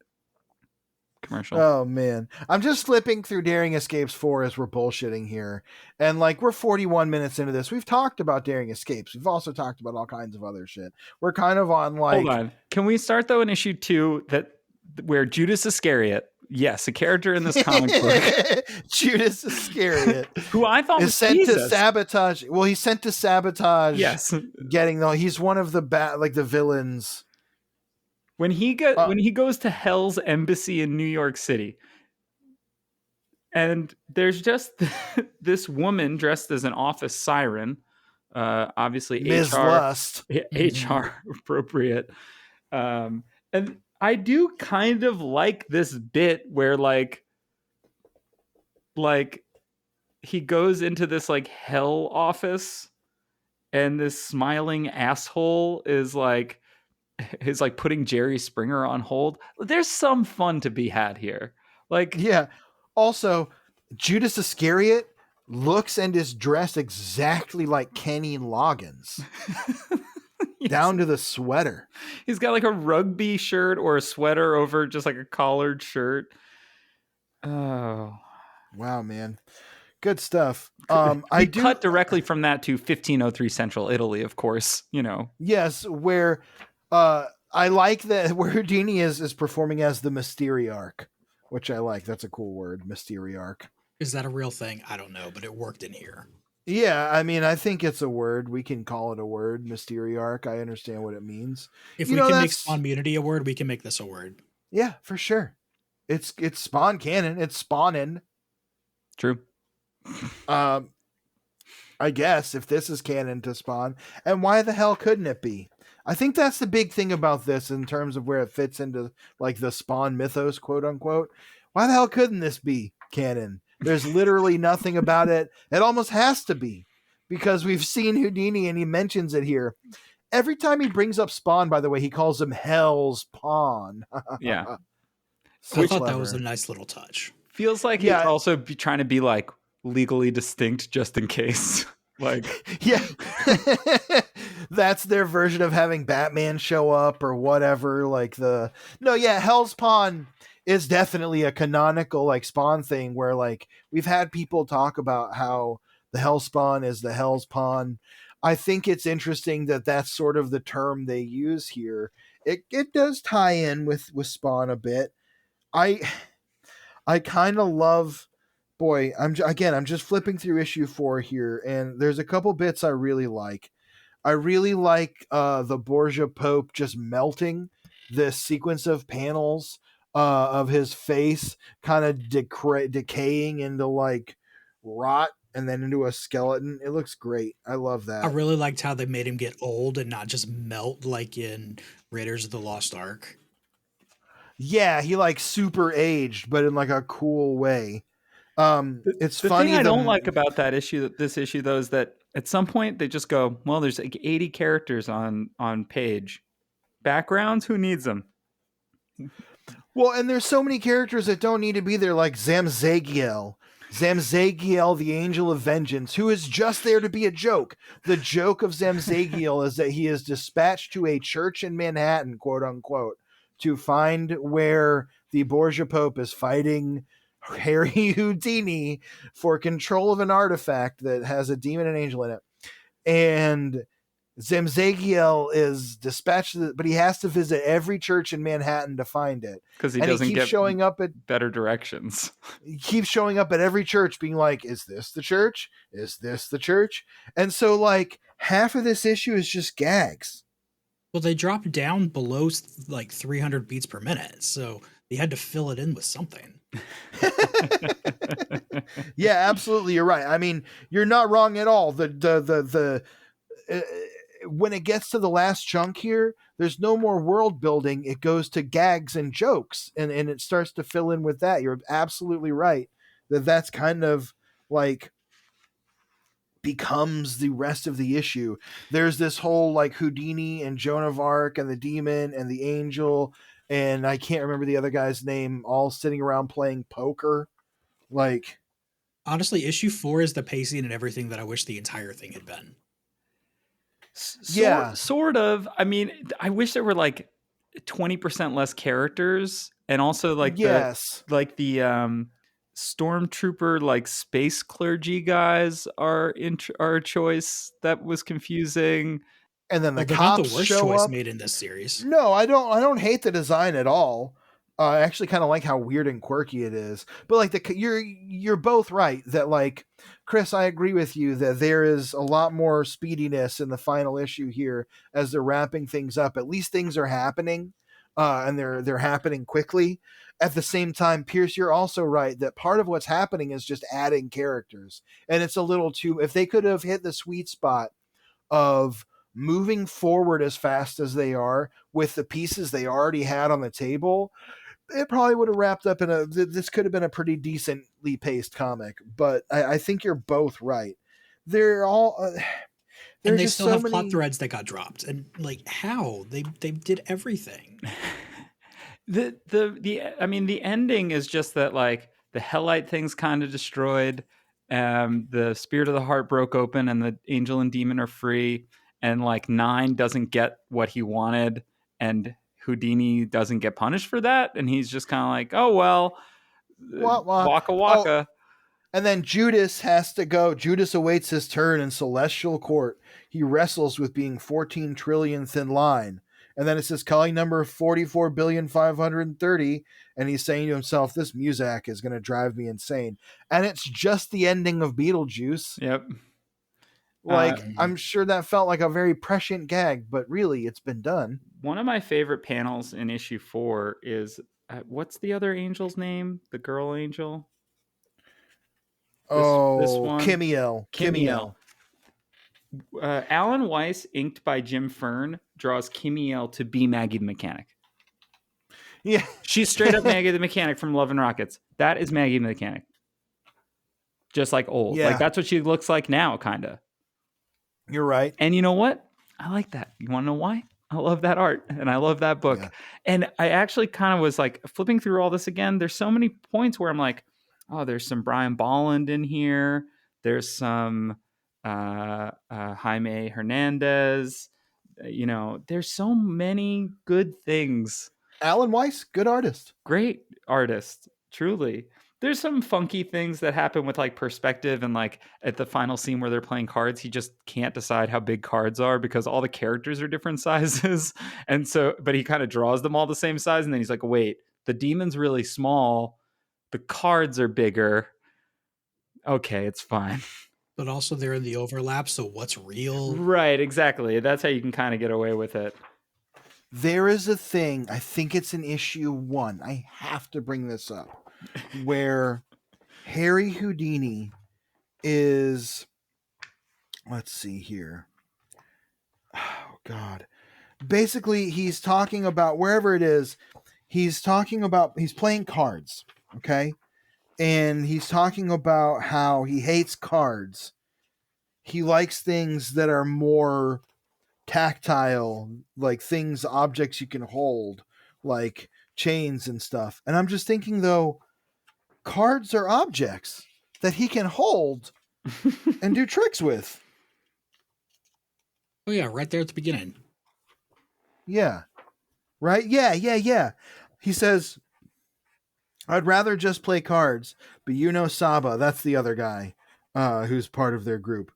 commercial. Oh man, I'm just flipping through Daring Escapes 4 as we're bullshitting here, and like we're 41 minutes into this. We've talked about Daring Escapes. We've also talked about all kinds of other shit. We're kind of on like. Hold on, can we start though in issue 2 where Judas Iscariot, yes, a character in this comic book, Judas Iscariot, who I thought was sent Jesus. to sabotage. Well, he's sent to sabotage. Yes, he's one of the the villains. When he goes to Hell's Embassy in New York City, and there's just this woman dressed as an office siren, obviously Ms. Lust. HR appropriate, and I do kind of like this bit where like he goes into this like hell office, and this smiling asshole is like putting Jerry Springer on hold. There's some fun to be had here. Like, yeah. Also, Judas Iscariot looks and is dressed exactly like Kenny Loggins. Down to the sweater. He's got like a rugby shirt or a sweater over just like a collared shirt. Oh. Wow, man. Good stuff. I cut directly from that to 1503 Central Italy, of course, you know. Yes, where I like that where Houdini is performing as the Mysteriarch, which I like. That's a cool word, Mysteriarch. Is that a real thing? I don't know, but it worked in here. Yeah, I mean, I think it's a word. We can call it a word, Mysteriarch. I understand what it means. If we can make Spawnmunity a word, we can make this a word. Yeah, for sure. It's Spawn canon. It's spawning. True. I guess if this is canon to Spawn, and why the hell couldn't it be? I think that's the big thing about this in terms of where it fits into like the Spawn mythos, quote unquote. Why the hell couldn't this be canon? There's literally nothing about it. It almost has to be because we've seen Houdini and he mentions it here. Every time he brings up Spawn, by the way, he calls him Hell's Pawn. Yeah. So I thought that was a nice little touch. Feels like he's also trying to be like legally distinct just in case. Like, yeah. That's their version of having Batman show up or whatever. Like Hell's Pawn is definitely a canonical like Spawn thing where like we've had people talk about how the Hellspawn is the Hell's Pawn. I think it's interesting that that's sort of the term they use here. It does tie in with Spawn a bit. I kind of love. Boy, I'm just flipping through issue 4 here, and there's a couple bits I really like. I really like the Borgia Pope just melting this sequence of panels of his face kind of decaying into like rot and then into a skeleton. It looks great. I love I that. really liked how they made him get old and not just melt like in Raiders of the Lost Ark. Yeah, he like super aged, but in like a cool way. It's The thing funny I don't like about this issue though, is that at some point they just go, well, there's like 80 characters on page. Backgrounds, who needs them? well, and there's so many characters that don't need to be there, like Zamzagiel. Zamzagiel, the Angel of Vengeance, who is just there to be a joke. The joke of Zamzagiel is that he is dispatched to a church in Manhattan, quote unquote, to find where the Borgia Pope is fighting Harry Houdini for control of an artifact that has a demon and angel in it. And Zamzagiel is dispatched, but he has to visit every church in Manhattan to find it. Because he And doesn't keeps get showing up at better directions. he keeps showing up at every church being like, is this the church? Is this the church? And so like half of this issue is just gags. Well, they dropped down below like 300 beats per minute, so they had to fill it in with something. Yeah, absolutely, you're right. I mean, you're not wrong at all. The when it gets to the last chunk here, there's no more world building. It goes to gags and jokes, and it starts to fill in with that. You're absolutely right that's kind of like becomes the rest of the issue. There's this whole like Houdini and Joan of Arc and the demon and the angel, and I can't remember the other guy's name, all sitting around playing poker. Like, Honestly, issue 4 is the pacing and everything that I wish the entire thing had been. Yeah. Sort of. I mean, I wish there were like 20% less characters, and also like yes, the stormtrooper like space clergy guys are a choice that was confusing. and then the Well, they're not the cops worst show choice up. made in this series. No, I don't hate the design at all. I actually kind of like how weird and quirky it is. But like you're both right that like Chris, I agree with you that there is a lot more speediness in the final issue here as they're wrapping things up. At least things are happening, and they're happening quickly. At the same time, Pierce, you're also right that part of what's happening is just adding characters, and it's a little too. If they could have hit the sweet spot of moving forward as fast as they are with the pieces they already had on the table, it probably would have wrapped up in this could have been a pretty decently paced comic. But I think you're both right. They're all and they still have plot threads that got dropped. And like, how they did everything. I mean, the ending is just that like the Hellite thing's kind of destroyed. The Spirit of the Heart broke open, and the angel and demon are free. And like 9 doesn't get what he wanted, and Houdini doesn't get punished for that, and he's just kind of like, oh well, waka waka. Oh, and then Judas has to go. Judas awaits his turn in celestial court. He wrestles with being 14 trillionth in line. And then it says calling number 44,530,000,000, and he's saying to himself, this Muzak is going to drive me insane. And it's just the ending of Beetlejuice. Yep. Like, I'm sure that felt like a very prescient gag, but really, it's been done. One of my favorite panels in issue 4 is, what's the other angel's name? The girl angel? This one? Kimiel. Alan Weiss, inked by Jim Fern, draws Kimiel to be Maggie the Mechanic. Yeah. She's straight up Maggie the Mechanic from Love and Rockets. That is Maggie the Mechanic. Just like old. Yeah. Like, that's what she looks like now, kind of. You're right. And you know what? I like that. You want to know why? I love that art, and I love that book. Yeah. And I actually kind of was like flipping through all this again. There's so many points where I'm like, oh, there's some Brian Bolland in here. There's some Jaime Hernandez. You know, there's so many good things. Alan Weiss, good artist. Great artist, truly. There's some funky things that happen with like perspective, and like at the final scene where they're playing cards, he just can't decide how big cards are because all the characters are different sizes. And so, but he kind of draws them all the same size. And then he's like, wait, the demon's really small. The cards are bigger. Okay, it's fine. But also they're in the overlap, so what's real? Right, exactly. That's how you can kind of get away with it. There is a thing, I think it's in issue 1. I have to bring this up. Where Harry Houdini is, let's see here. Oh God. Basically, he's talking about wherever it is. He's playing cards, okay? And he's talking about how he hates cards. He likes things that are more tactile, like objects you can hold, like chains and stuff. And I'm just thinking, though, cards are objects that he can hold and do tricks with. Oh yeah, right there at the beginning. Yeah. Right? Yeah. He says, I'd rather just play cards, but Saba, that's the other guy who's part of their group.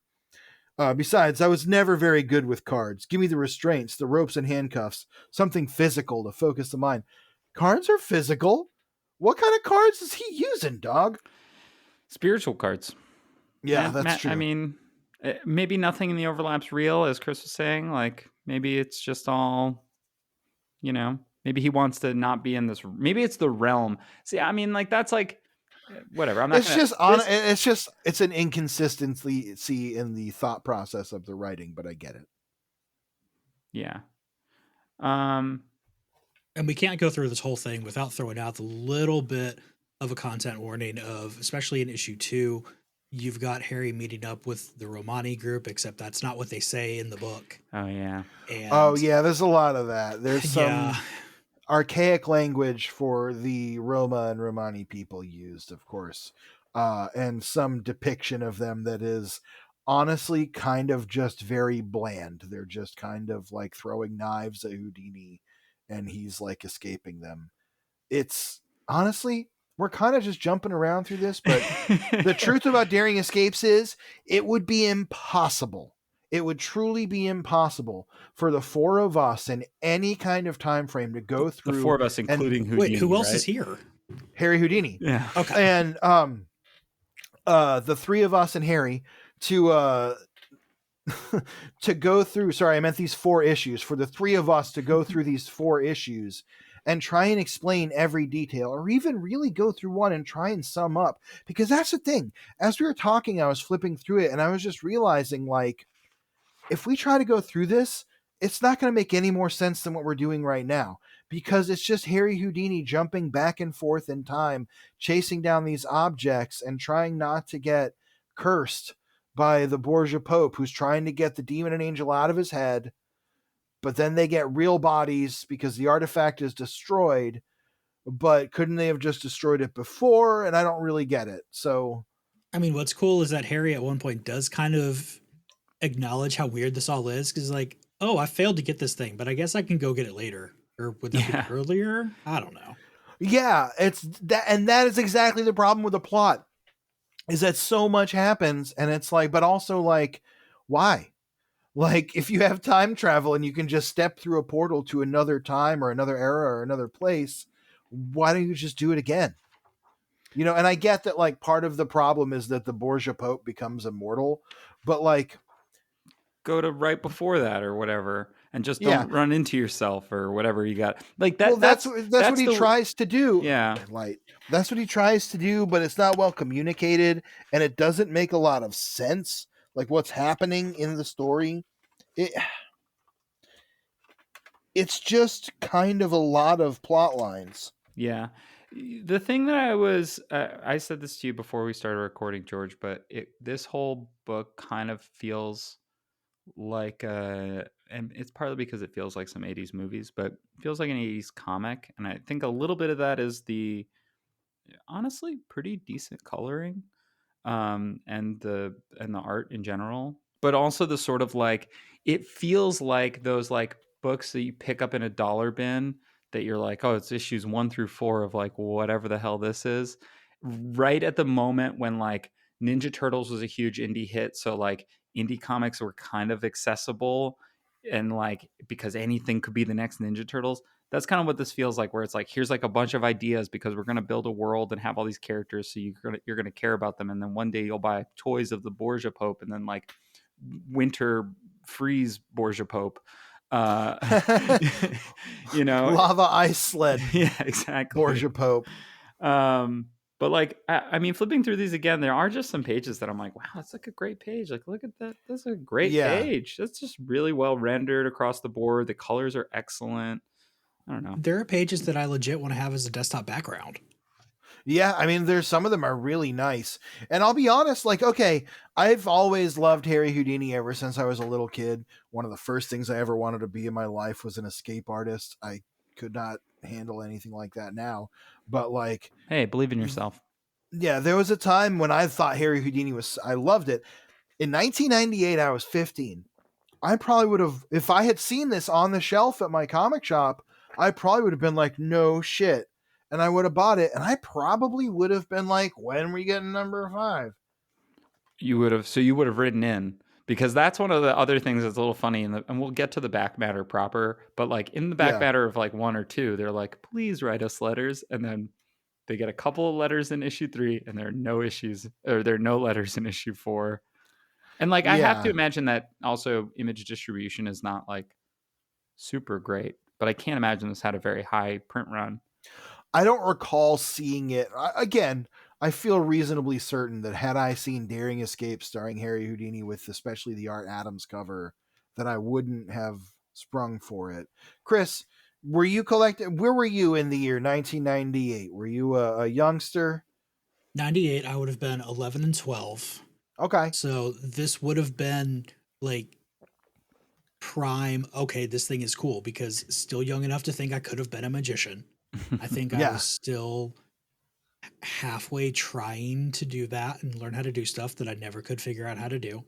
Besides, I was never very good with cards. Give me the restraints, the ropes and handcuffs, something physical to focus the mind. Cards are physical? What kind of cards is he using, dog? Spiritual cards. Yeah, that's true. I mean, maybe nothing in the overlap's real, as Chris was saying. Like, maybe it's just all, maybe he wants to not be in this. Maybe it's the realm. See, I mean, like, that's like, whatever. It's an inconsistency in the thought process of the writing, but I get it. Yeah. And we can't go through this whole thing without throwing out the little bit of a content warning of, especially in issue 2, you've got Harry meeting up with the Romani group, except that's not what they say in the book. Oh yeah. And there's a lot of that. There's some archaic language for the Roma and Romani people used, of course, and some depiction of them that is honestly kind of just very bland. They're just kind of like throwing knives at Houdini and he's like escaping them. It's honestly, we're kind of just jumping around through this, but the truth about Daring Escapes is it would be impossible. It would truly be impossible for the 4 of us in any kind of time frame to go through. The 4 of us, including Houdini. Wait, who else right? is here? Harry Houdini. Yeah. Okay. And the 3 of us and Harry to go through. Sorry, I meant these 4 issues. For the 3 of us to go through these 4 issues and try and explain every detail, or even really go through one and try and sum up. Because that's the thing. As we were talking, I was flipping through it and I was just realizing, like, if we try to go through this, it's not going to make any more sense than what we're doing right now, because it's just Harry Houdini jumping back and forth in time, chasing down these objects and trying not to get cursed by the Borgia Pope, who's trying to get the demon and angel out of his head. But then they get real bodies because the artifact is destroyed. But couldn't they have just destroyed it before? And I don't really get it. So, I mean, what's cool is that Harry at one point does kind of acknowledge how weird this all is, because like, oh, I failed to get this thing, but I guess I can go get it later. Or would that be earlier? I don't know. Yeah, it's that, and that is exactly the problem with the plot, is that so much happens, and it's like, but also like, why? Like, if you have time travel and you can just step through a portal to another time or another era or another place, why don't you just do it again? And I get that, like, part of the problem is that the Borgia Pope becomes immortal, but like, go to right before that or whatever, and just don't run into yourself or whatever you got. Like that. Well, that's what he tries to do. Yeah, that's what he tries to do, but it's not well communicated, and it doesn't make a lot of sense. Like what's happening in the story, it's just kind of a lot of plot lines. Yeah. The thing that I said this to you before we started recording, George, but this whole book kind of feels like and it's partly because it feels like some 80s movies, but it feels like an 80s comic, and I think a little bit of that is the honestly pretty decent coloring and the art in general, but also the sort of like, it feels like those like books that you pick up in a dollar bin that you're like, oh, it's issues 1 through 4 of like whatever the hell this is, right at the moment when like Ninja Turtles was a huge indie hit, so like indie comics were kind of accessible, and like because anything could be the next Ninja Turtles. That's kind of what this feels like, where it's like, here's like a bunch of ideas because we're going to build a world and have all these characters, so you're going to care about them, and then one day you'll buy toys of the Borgia Pope, and then like winter freeze Borgia Pope, Lava ice sled. Yeah, exactly. Borgia Pope. But like, I mean, flipping through these again, there are just some pages that I'm like, wow, that's like a great page. Like, look at that. That's a great Yeah. page. That's just really well rendered across the board. The colors are excellent. I don't know. There are pages that I legit want to have as a desktop background. Yeah, I mean, there's some of them are really nice. And I'll be honest, like, okay, I've always loved Harry Houdini ever since I was a little kid. One of the first things I ever wanted to be in my life was an escape artist. I could not handle anything like that now. But like, Hey, believe in yourself. yeah, there was a time when I thought Harry Houdini was, I loved it. In 1998, I was 15. I probably would have, if I had seen this on the shelf at my comic shop, I probably would have been like, no shit. And I would have bought it. And I probably would have been like, when are we getting number 5? You would have written in, because that's one of the other things that's a little funny, and we'll get to the back matter proper, but like in the back Yeah. matter of like 1 or 2, they're like, please write us letters, and then they get a couple of letters in issue 3, and there are no letters in issue 4. And like, I have to Yeah. imagine that also image distribution is not like super great, but I can't imagine this had a very high print run. I don't recall seeing it. Again, I feel reasonably certain that had I seen Daring Escape starring Harry Houdini with especially the Art Adams cover, that I wouldn't have sprung for it. Chris, were you collecting? Where were you in the year 1998? Were you a youngster? 98, I would have been 11 and 12. Okay. So this would have been like prime, okay, this thing is cool, because still young enough to think I could have been a magician. I think I Yeah. was still halfway trying to do that and learn how to do stuff that I never could figure out how to do.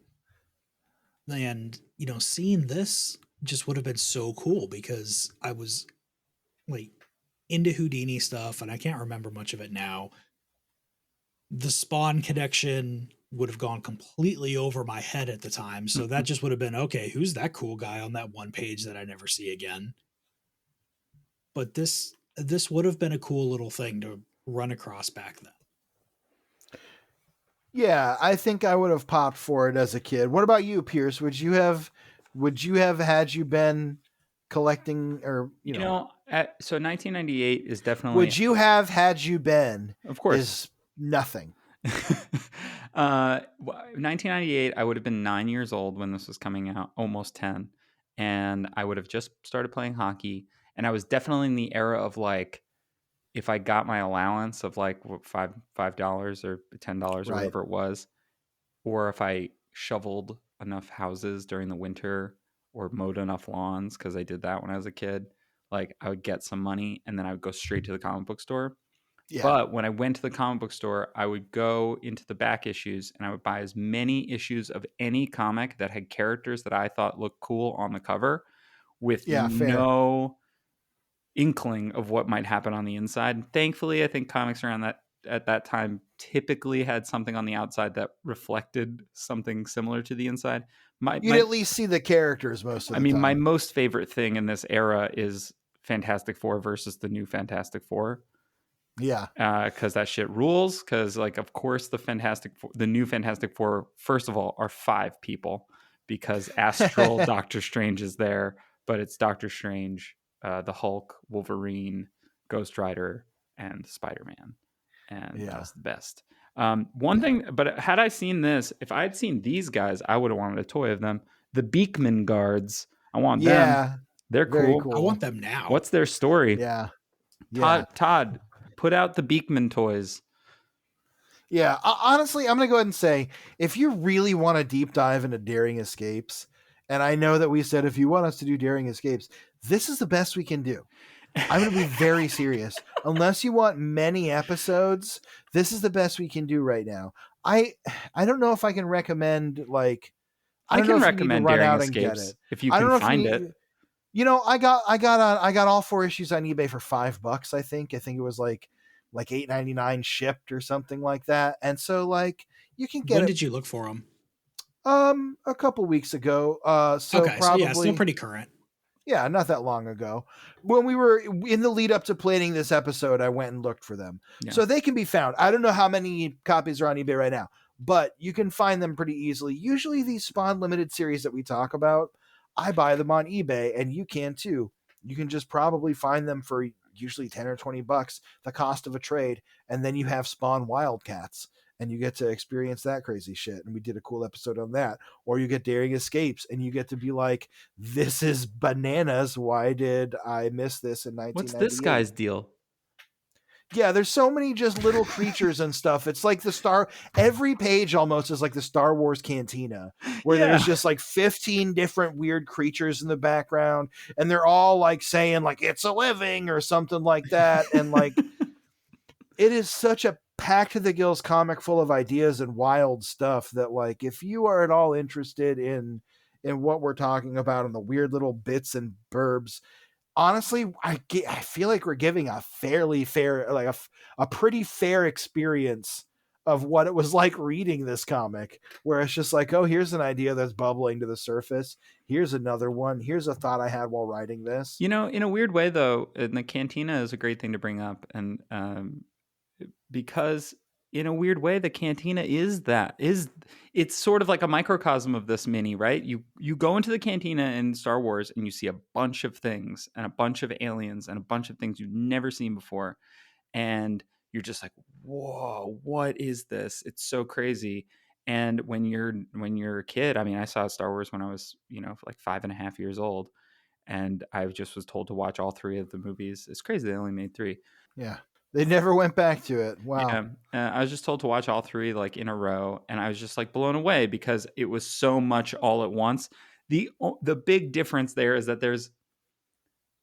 And, seeing this just would have been so cool, because I was like into Houdini stuff and I can't remember much of it now. The Spawn connection would have gone completely over my head at the time. So that just would have been, okay, who's that cool guy on that one page that I never see again? But this would have been a cool little thing to run across back then. Yeah, I think I would have popped for it as a kid. What about you, Pierce? Would you have had you been collecting, or So 1998 is definitely. would you have had you been? Of course. Is nothing. 1998, I would have been 9 years old when this was coming out, almost 10, and I would have just started playing hockey, and I was definitely in the era of like, if I got my allowance of like $5 or $10 or Right. whatever it was, or if I shoveled enough houses during the winter or mowed enough lawns, because I did that when I was a kid, like I would get some money and then I would go straight to the comic book store. Yeah. But when I went to the comic book store, I would go into the back issues and I would buy as many issues of any comic that had characters that I thought looked cool on the cover, with Yeah, fair. no inkling of what might happen on the inside. And thankfully, I think comics around that at that time typically had something on the outside that reflected something similar to the inside. You'd at least see the characters most of the time. My most favorite thing in this era is Fantastic Four versus the new Fantastic Four. Yeah. Because that shit rules. Because, like, of course, the new Fantastic Four, first of all, are 5 people, because Astral Doctor Strange is there, but it's Doctor Strange, the Hulk, Wolverine, Ghost Rider, and Spider-Man. And that was the best. One thing, but had I seen this, if I had seen these guys, I would have wanted a toy of them. The Beekman guards. I want them. They're cool. I want them now. What's their story? Yeah. Todd, put out the Beekman toys. Yeah. Honestly, I'm going to go ahead and say, if you really want to deep dive into Daring Escapes, and I know that we said if you want us to do Daring Escapes, this is the best we can do. I'm going to be very serious. Unless you want many episodes, this is the best we can do right now. I don't know if I can recommend, like, I can recommend Daring Escapes if you can find it. I got all 4 issues on eBay for $5. I think it was like $8.99 shipped or something like that. And so, like, you can get. When did you look for them? A couple weeks ago. So okay, probably, so yeah, still pretty current. Yeah, not that long ago. When we were in the lead up to planning this episode, I went and looked for them. Yeah. So they can be found. I don't know how many copies are on eBay right now, but you can find them pretty easily. Usually these Spawn limited series that we talk about, I buy them on eBay, and you can too. You can just probably find them for usually 10 or $20, the cost of a trade, and then you have Spawn Wildcats, and you get to experience that crazy shit. And we did a cool episode on that. Or you get Daring Escapes, and you get to be like, this is bananas. Why did I miss this in 1998? What's this guy's deal? Yeah, there's so many just little creatures and stuff. It's like every page almost is like the Star Wars cantina, where there's just like 15 different weird creatures in the background, and they're all like saying like it's a living or something like that. And like it is such a packed to the gills comic full of ideas and wild stuff that, like, if you are at all interested in what we're talking about and the weird little bits and burbs, honestly, I feel like we're giving a fairly fair, like a pretty fair experience of what it was like reading this comic, where it's just like, oh, here's an idea that's bubbling to the surface. Here's another one. Here's a thought I had while writing this. You know, in a weird way, though, and the cantina is a great thing to bring up. And because in a weird way, the cantina it's sort of like a microcosm of this mini, right? You go into the cantina in Star Wars and you see a bunch of things and a bunch of aliens and a bunch of things you've never seen before. And you're just like, whoa, what is this? It's so crazy. And when you're a kid, I mean, I saw Star Wars when I was, like 5.5 years old. And I just was told to watch all 3 of the movies. It's crazy. They only made 3. Yeah. They never went back to it. Wow. Yeah, I was just told to watch all 3 like in a row, and I was just like blown away because it was so much all at once. The big difference there is that there's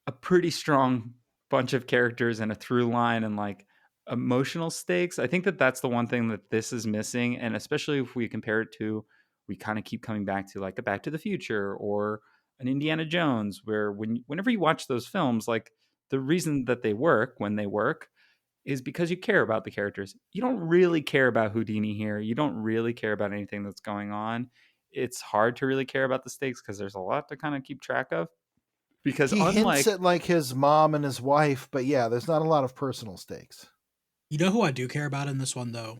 a pretty strong bunch of characters and a through line and like emotional stakes. I think that's the one thing that this is missing, and especially if we compare it to, we kind of keep coming back to like a Back to the Future or an Indiana Jones, where whenever you watch those films, like the reason that they work when they work is because you care about the characters. You don't really care about Houdini here. You don't really care about anything that's going on. It's hard to really care about the stakes because there's a lot to kind of keep track of. Because he hints at like his mom and his wife, but yeah, there's not a lot of personal stakes. You know who I do care about in this one, though,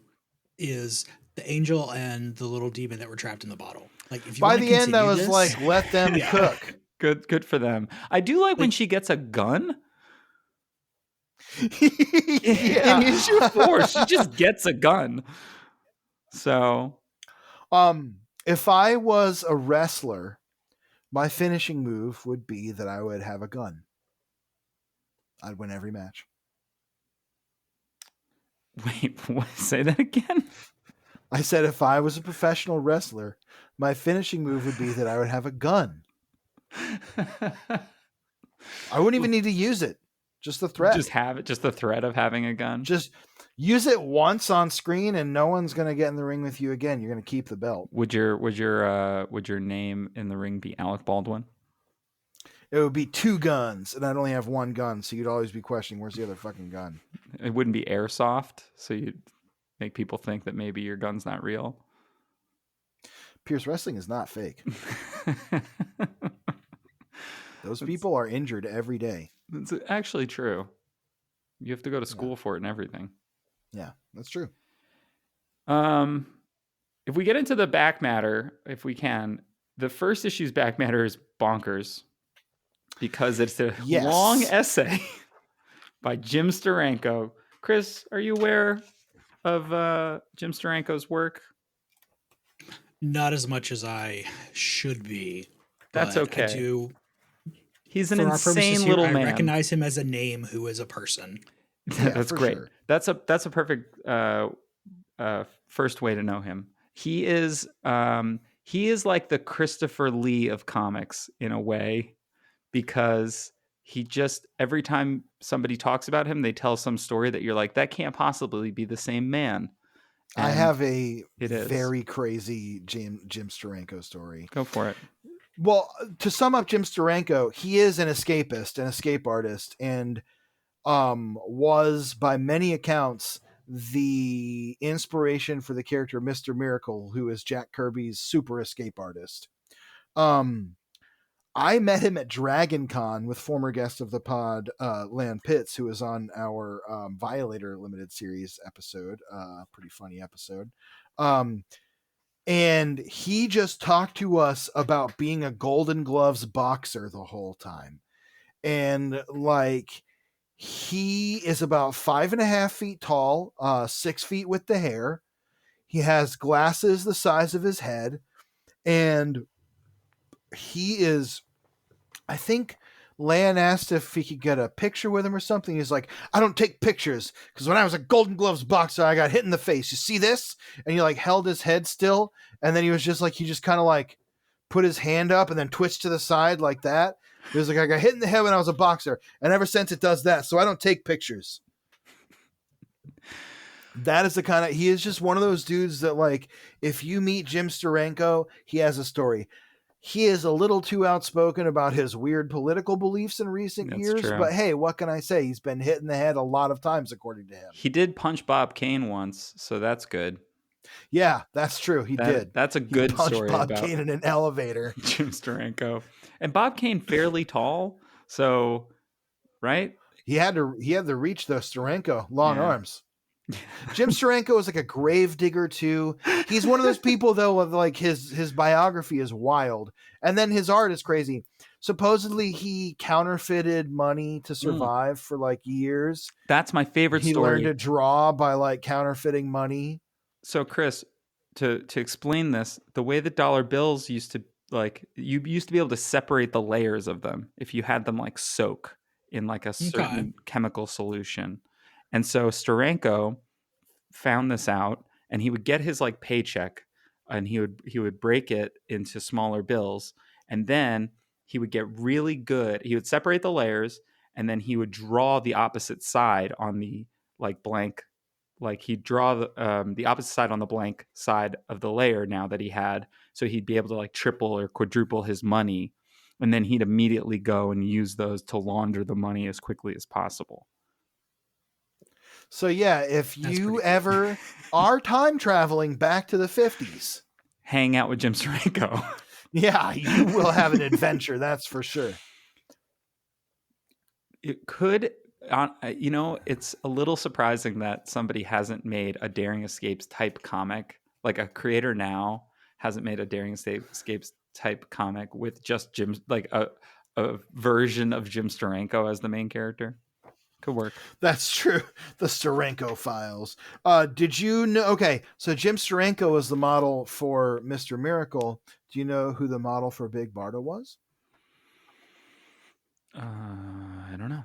is the angel and the little demon that were trapped in the bottle. Like, if you by the end, I was like, let them cook. Good for them. I do like when she gets a gun. Yeah. In issue 4, she just gets a gun. So, if I was a wrestler, my finishing move would be that I would have a gun. I'd win every match. Wait, what? Say that again? I said if I was a professional wrestler, my finishing move would be that I would have a gun. I wouldn't even need to use it. Just the threat. Just have it. Just the threat of having a gun. Just use it once on screen, and no one's going to get in the ring with you again. You're going to keep the belt. Would your name in the ring be Alec Baldwin? It would be 2 guns, and I'd only have 1 gun, so you'd always be questioning where's the other fucking gun. It wouldn't be airsoft, so you'd make people think that maybe your gun's not real. Pierce Wrestling is not fake. Those people are injured every day. It's actually true. You have to go to school for it and everything. Yeah, that's true. If we get into the back matter, if we can, the first issue's back matter is bonkers because it's a long essay by Jim Steranko. Chris, are you aware of Jim Steranko's work? Not as much as I should be. That's okay. I do. He's an insane little man. I recognize him as a name who is a person. That's great. Sure. That's a perfect first way to know him. He is like the Christopher Lee of comics in a way, because he just, every time somebody talks about him, they tell some story that you're like, that can't possibly be the same man. And I have a very crazy Jim Steranko story. Go for it. Well, to sum up Jim Steranko, he is an escapist, an escape artist, and was, by many accounts, the inspiration for the character Mr. Miracle, who is Jack Kirby's super escape artist. I met him at Dragon Con with former guest of the pod, Lan Pitts, who was on our Violator Limited Series episode, pretty funny episode. And he just talked to us about being a Golden Gloves boxer the whole time. And like, He is about 5.5 feet tall, 6 feet with the hair. He has glasses the size of his head, and he is, I think Lan asked if he could get a picture with him or something. He's like, I don't take pictures because when I was a Golden Gloves boxer, I got hit in the face. You see this? And he like held his head still, and then he was just like, he just kind of like put his hand up and then twitched to the side like that. He was like, I got hit in the head when I was a boxer, and ever since it does that, so I don't take pictures. That is the kind of, he is just one of those dudes that, like, if you meet Jim Steranko, he has a story. He is a little too outspoken about his weird political beliefs in recent That's years, true. but hey, what can I say? He's been hit in the head a lot of times, according to him. He did punch Bob Kane once, so that's good. Yeah, that's true. He did. That's a good punched story Bob about Kane in an elevator. Jim Steranko. And Bob Kane fairly tall, so right? He had to reach the Steranko long Yeah. arms. Jim Steranko is like a grave digger too. He's one of those people though, of like his biography is wild, and then his art is crazy. Supposedly he counterfeited money to survive for like years. That's my favorite He story. learned to draw by like counterfeiting money. So Chris, to explain this, the way that dollar bills used to, like, you used to be able to separate the layers of them if you had them like soak in like a certain chemical solution. And so Steranko found this out, and he would get his like paycheck, and he would break it into smaller bills, and then he would get really good. He would separate the layers, and then he would draw the opposite side on the like blank, like he'd draw the opposite side on the blank side of the layer now that he had, so he'd be able to like triple or quadruple his money, and then he'd immediately go and use those to launder the money as quickly as possible. So yeah, if you ever are time traveling back to the 50s, hang out with Jim Steranko. Yeah, you will have an adventure, that's for sure. It could, it's a little surprising that somebody hasn't made a Daring Escapes type comic, like a creator now hasn't made a Daring Escapes type comic with just Jim, like a version of Jim Steranko as the main character. Could work. That's true. The Steranko files. Did you know? Okay, so Jim Steranko was the model for Mr. Miracle. Do you know who the model for Big Barda was? I don't know.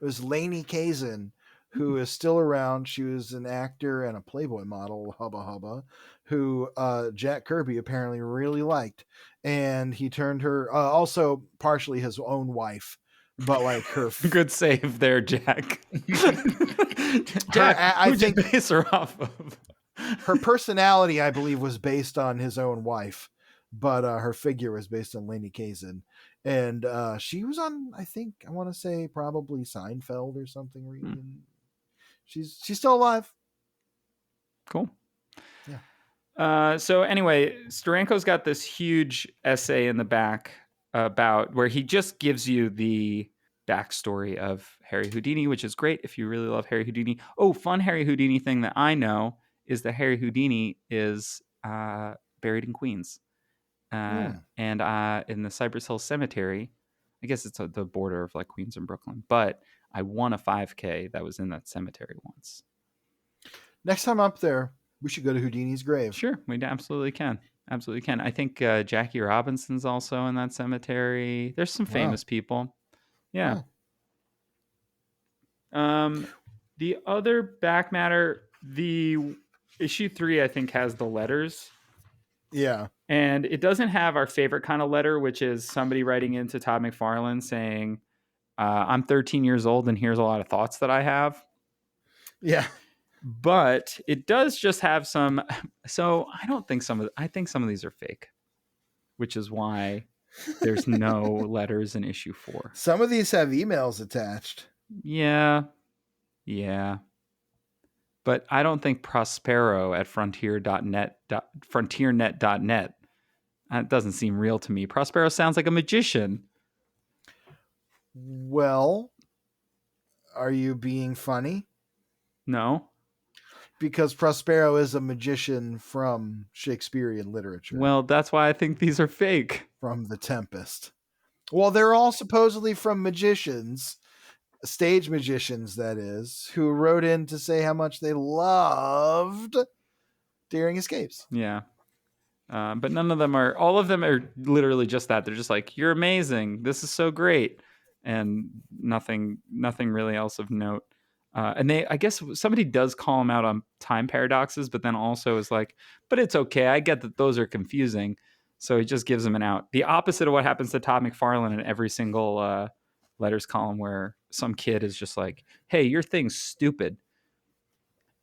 It was Lainey Kazan, who is still around. She was an actor and a Playboy model, hubba hubba, who Jack Kirby apparently really liked. And he turned her, also partially his own wife, but like her good save there, Jack. Jack, I think base her off of. Her personality, I believe, was based on his own wife, but her figure was based on Lainey Kazan, and she was on, I think, I want to say probably Seinfeld or something. She's still alive. Cool. Yeah. So anyway, Steranko's got this huge essay in the back about where he just gives you the backstory of Harry Houdini, which is great if you really love Harry Houdini. Oh, fun Harry Houdini thing that I know is that Harry Houdini is buried in Queens. And in the Cypress Hill Cemetery, I guess it's the border of like Queens and Brooklyn, but I won a 5K that was in that cemetery once. Next time up there, we should go to Houdini's grave. Sure, we absolutely can. Absolutely can. I think Jackie Robinson's also in that cemetery. There's some famous people. Yeah. The other back matter, the issue 3, I think, has the letters. Yeah. And it doesn't have our favorite kind of letter, which is somebody writing into Todd McFarlane saying, I'm 13 years old and here's a lot of thoughts that I have. Yeah. But it does just have some. So I think some of these are fake, which is why there's no letters in issue 4. Some of these have emails attached. Yeah. But I don't think Prospero at frontiernet.net. That doesn't seem real to me. Prospero sounds like a magician. Well, are you being funny? No. Because Prospero is a magician from Shakespearean literature. Well, that's why I think these are fake. From The Tempest. Well, they're all supposedly from magicians. stage magicians, that is, who wrote in to say how much they loved Daring Escapes. Yeah. But none of them are, all of them are literally just that. They're just like, you're amazing. This is so great. And nothing really else of note. And I guess somebody does call him out on time paradoxes, but then also is like, but it's okay. I get that those are confusing. So he just gives them an out. The opposite of what happens to Todd McFarlane in every single letters column, where some kid is just like, hey, your thing's stupid.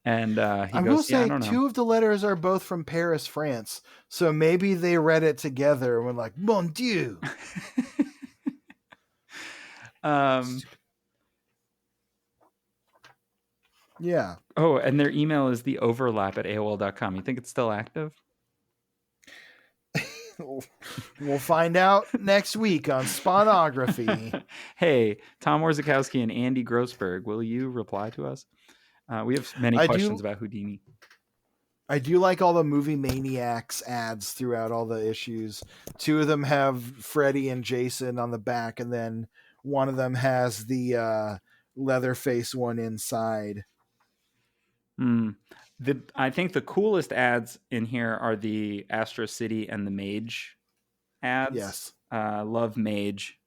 And he I goes, will yeah, I say don't know. 2 of the letters are both from Paris, France. So maybe they read it together and were like, Mon Dieu. Yeah. Oh, and their email is theoverlap@aol.com. You think it's still active? We'll find out next week on Spawnography. Hey, Tom Warzakowski and Andy Grossberg, will you reply to us? We have many questions about Houdini. I do like all the Movie Maniacs ads throughout all the issues. 2 of them have Freddy and Jason on the back, and then one of them has the Leatherface one inside. I think the coolest ads in here are the Astro City and the Mage ads. Yes. Love Mage.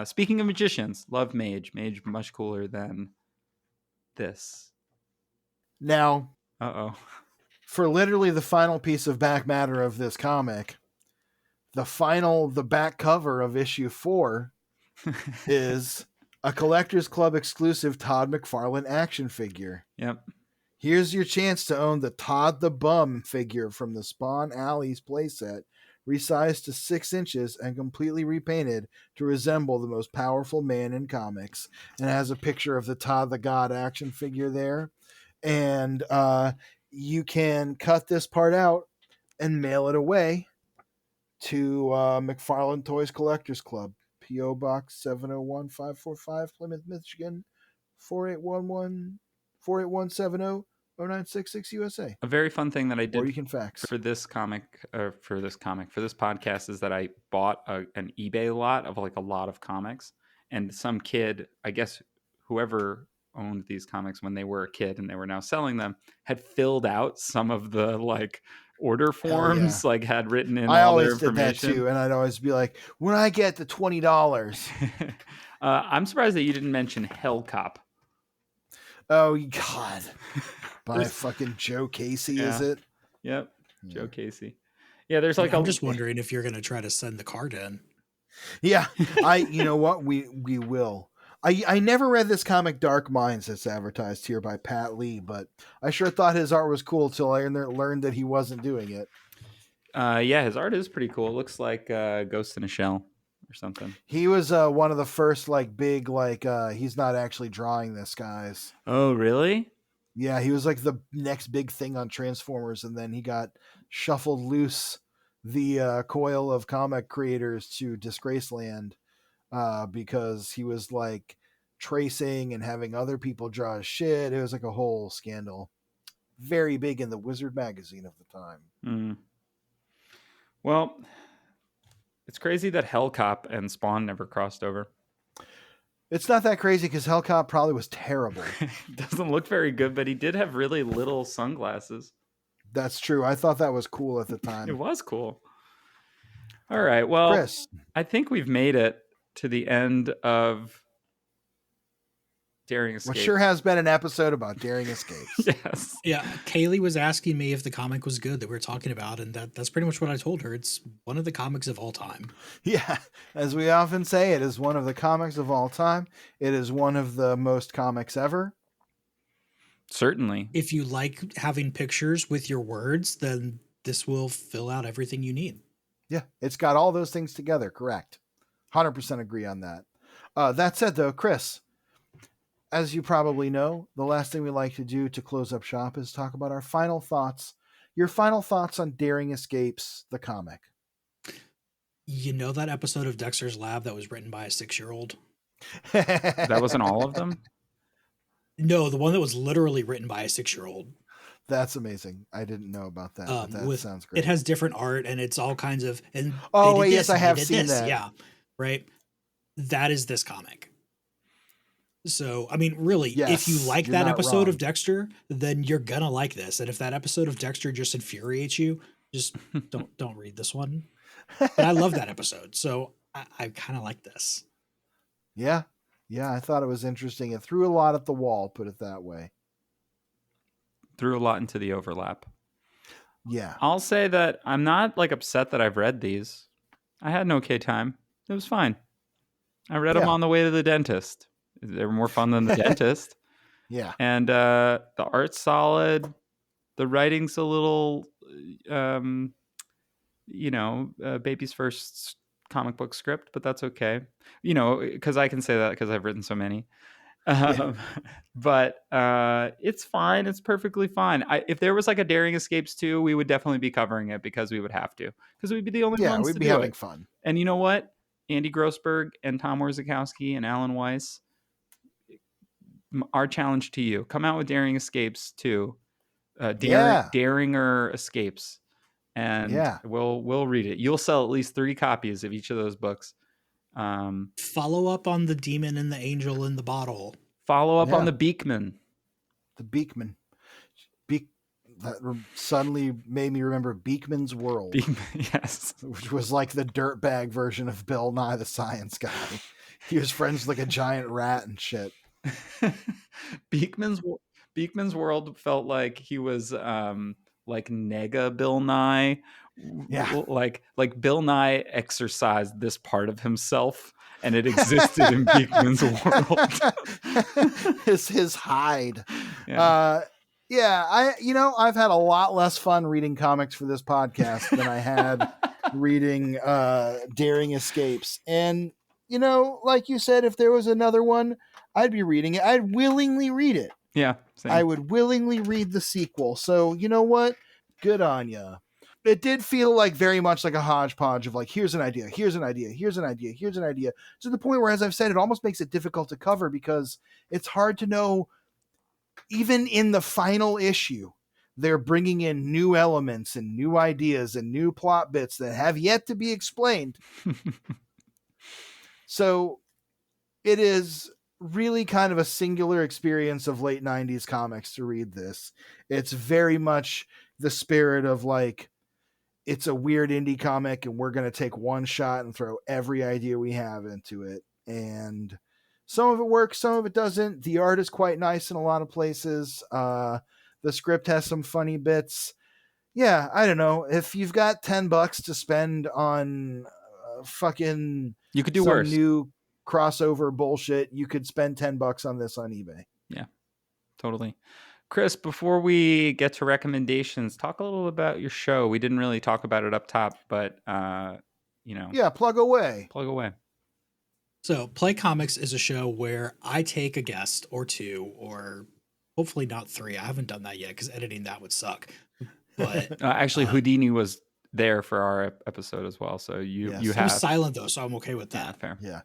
Speaking of magicians, love Mage. Mage much cooler than this. Now, for literally the final piece of back matter of this comic, the back cover of issue 4 is a Collectors Club exclusive Todd McFarlane action figure. Yep. Here's your chance to own the Todd the Bum figure from the Spawn Alleys playset, resized to 6 inches and completely repainted to resemble the most powerful man in comics. And it has a picture of the Todd the God action figure there. And you can cut this part out and mail it away to McFarlane Toys Collectors Club, P.O. Box 701545, Plymouth, Michigan, 48170. 0966 USA. A very fun thing that I did, or you can fax, for this podcast, is that I bought an eBay lot of like a lot of comics, and some kid, I guess whoever owned these comics when they were a kid and they were now selling them, had filled out some of the like order forms, like had written in all their information. I always did that too, and I'd always be like, when I get the $20. I'm surprised that you didn't mention Hellcop. Oh God. By fucking Joe Casey, is it? Yep. Joe Casey. Yeah, there's like I'm just wondering if you're going to try to send the card in. Yeah, you know what? We will. I never read this comic Dark Minds that's advertised here by Pat Lee, but I sure thought his art was cool till I learned that he wasn't doing it. Yeah, his art is pretty cool. It looks like Ghost in a Shell or something. He was one of the first like big he's not actually drawing this, guys. Oh, really? Yeah, he was like the next big thing on Transformers, and then he got shuffled loose the coil of comic creators to Disgraceland because he was like tracing and having other people draw his shit. It was like a whole scandal. Very big in the Wizard magazine of the time. Well, it's crazy that Hellcop and Spawn never crossed over. It's not that crazy because Hellcop probably was terrible. Doesn't look very good, but he did have really little sunglasses. That's true. I thought that was cool at the time. It was cool. All right. Well, Chris, I think we've made it to the end of Daring Escapes. What sure has been an episode about Daring Escapes. Yes. Yeah. Kaylee was asking me if the comic was good that we were talking about, and that's pretty much what I told her. It's one of the comics of all time. Yeah. As we often say, it is one of the comics of all time. It is one of the most comics ever. Certainly. If you like having pictures with your words, then this will fill out everything you need. Yeah. It's got all those things together. Correct. 100% agree on that. That said, though, Chris, as you probably know, the last thing we like to do to close up shop is talk about our final thoughts. Your final thoughts on Daring Escapes, the comic. You know that episode of Dexter's Lab that was written by a 6-year-old? That wasn't all of them? No, the one that was literally written by a 6-year-old. That's amazing. I didn't know about that. But that sounds great. It has different art and it's all kinds of... And yes, I have seen that. Yeah, right? That is this comic. So, I mean, really, if you Yes, like you're that not episode of wrong. Dexter, then you're gonna like this. And if that episode of Dexter just infuriates you, just don't read this one. But I love that episode, so I kind of like this. Yeah. Yeah, I thought it was interesting. It threw a lot at the wall, put it that way. Threw a lot into the overlap. Yeah. I'll say that I'm not like upset that I've read these. I had an okay time. It was fine. I read them Yeah. on the way to the dentist. They were more fun than the dentist. Yeah. And the art's solid. The writing's a little, baby's first comic book script, but that's okay. Because I can say that because I've written so many. Yeah. But it's fine. It's perfectly fine. If there was like a Daring Escapes 2, we would definitely be covering it because we would have to. Because we'd be the only Yeah, ones we'd to be do having it. fun. And you know what? Andy Grossberg and Tom Warzakowski and Alan Weiss, our challenge to you: come out with Daring Escapes 2, Yeah. Daringer Escapes, and Yeah. we'll read it. You'll sell at least 3 copies of each of those books. Follow up on the Demon and the Angel in the Bottle. Follow up on Yeah. the Beakman. The Beakman. That suddenly made me remember Beakman's World. Yes. Which was like the dirtbag version of Bill Nye the Science Guy. He was friends with like a giant rat and shit. Beakman's World felt like he was like nega Bill Nye. Yeah. Like Bill Nye exercised this part of himself and it existed in Beakman's world. his hide. Yeah. I've had a lot less fun reading comics for this podcast than I had reading Daring Escapes. And like you said, if there was another one, I'd be reading it. I'd willingly read it. Yeah, same. I would willingly read the sequel. So you know what? Good on ya. It did feel like very much like a hodgepodge of like, here's an idea, here's an idea, here's an idea, here's an idea, to the point where, as I've said, it almost makes it difficult to cover because it's hard to know. Even in the final issue, they're bringing in new elements and new ideas and new plot bits that have yet to be explained. So it is really kind of a singular experience of late 90s comics to read this. It's very much the spirit of like, it's a weird indie comic and we're going to take one shot and throw every idea we have into it. And some of it works, some of it doesn't. The art is quite nice in a lot of places. The script has some funny bits. Yeah, I don't know. If you've got $10 to spend on fucking you could do some worse. New crossover bullshit, you could spend $10 on this on eBay. Yeah, totally. Chris, before we get to recommendations, talk a little about your show. We didn't really talk about it up top, but Yeah, plug away. Plug away. So, Play Comics is a show where I take a guest or two, or hopefully not 3. I haven't done that yet because editing that would suck. But actually, Houdini was there for our episode as well. So you Yes. you he have was silent though, so I'm okay with that. fair. Yeah.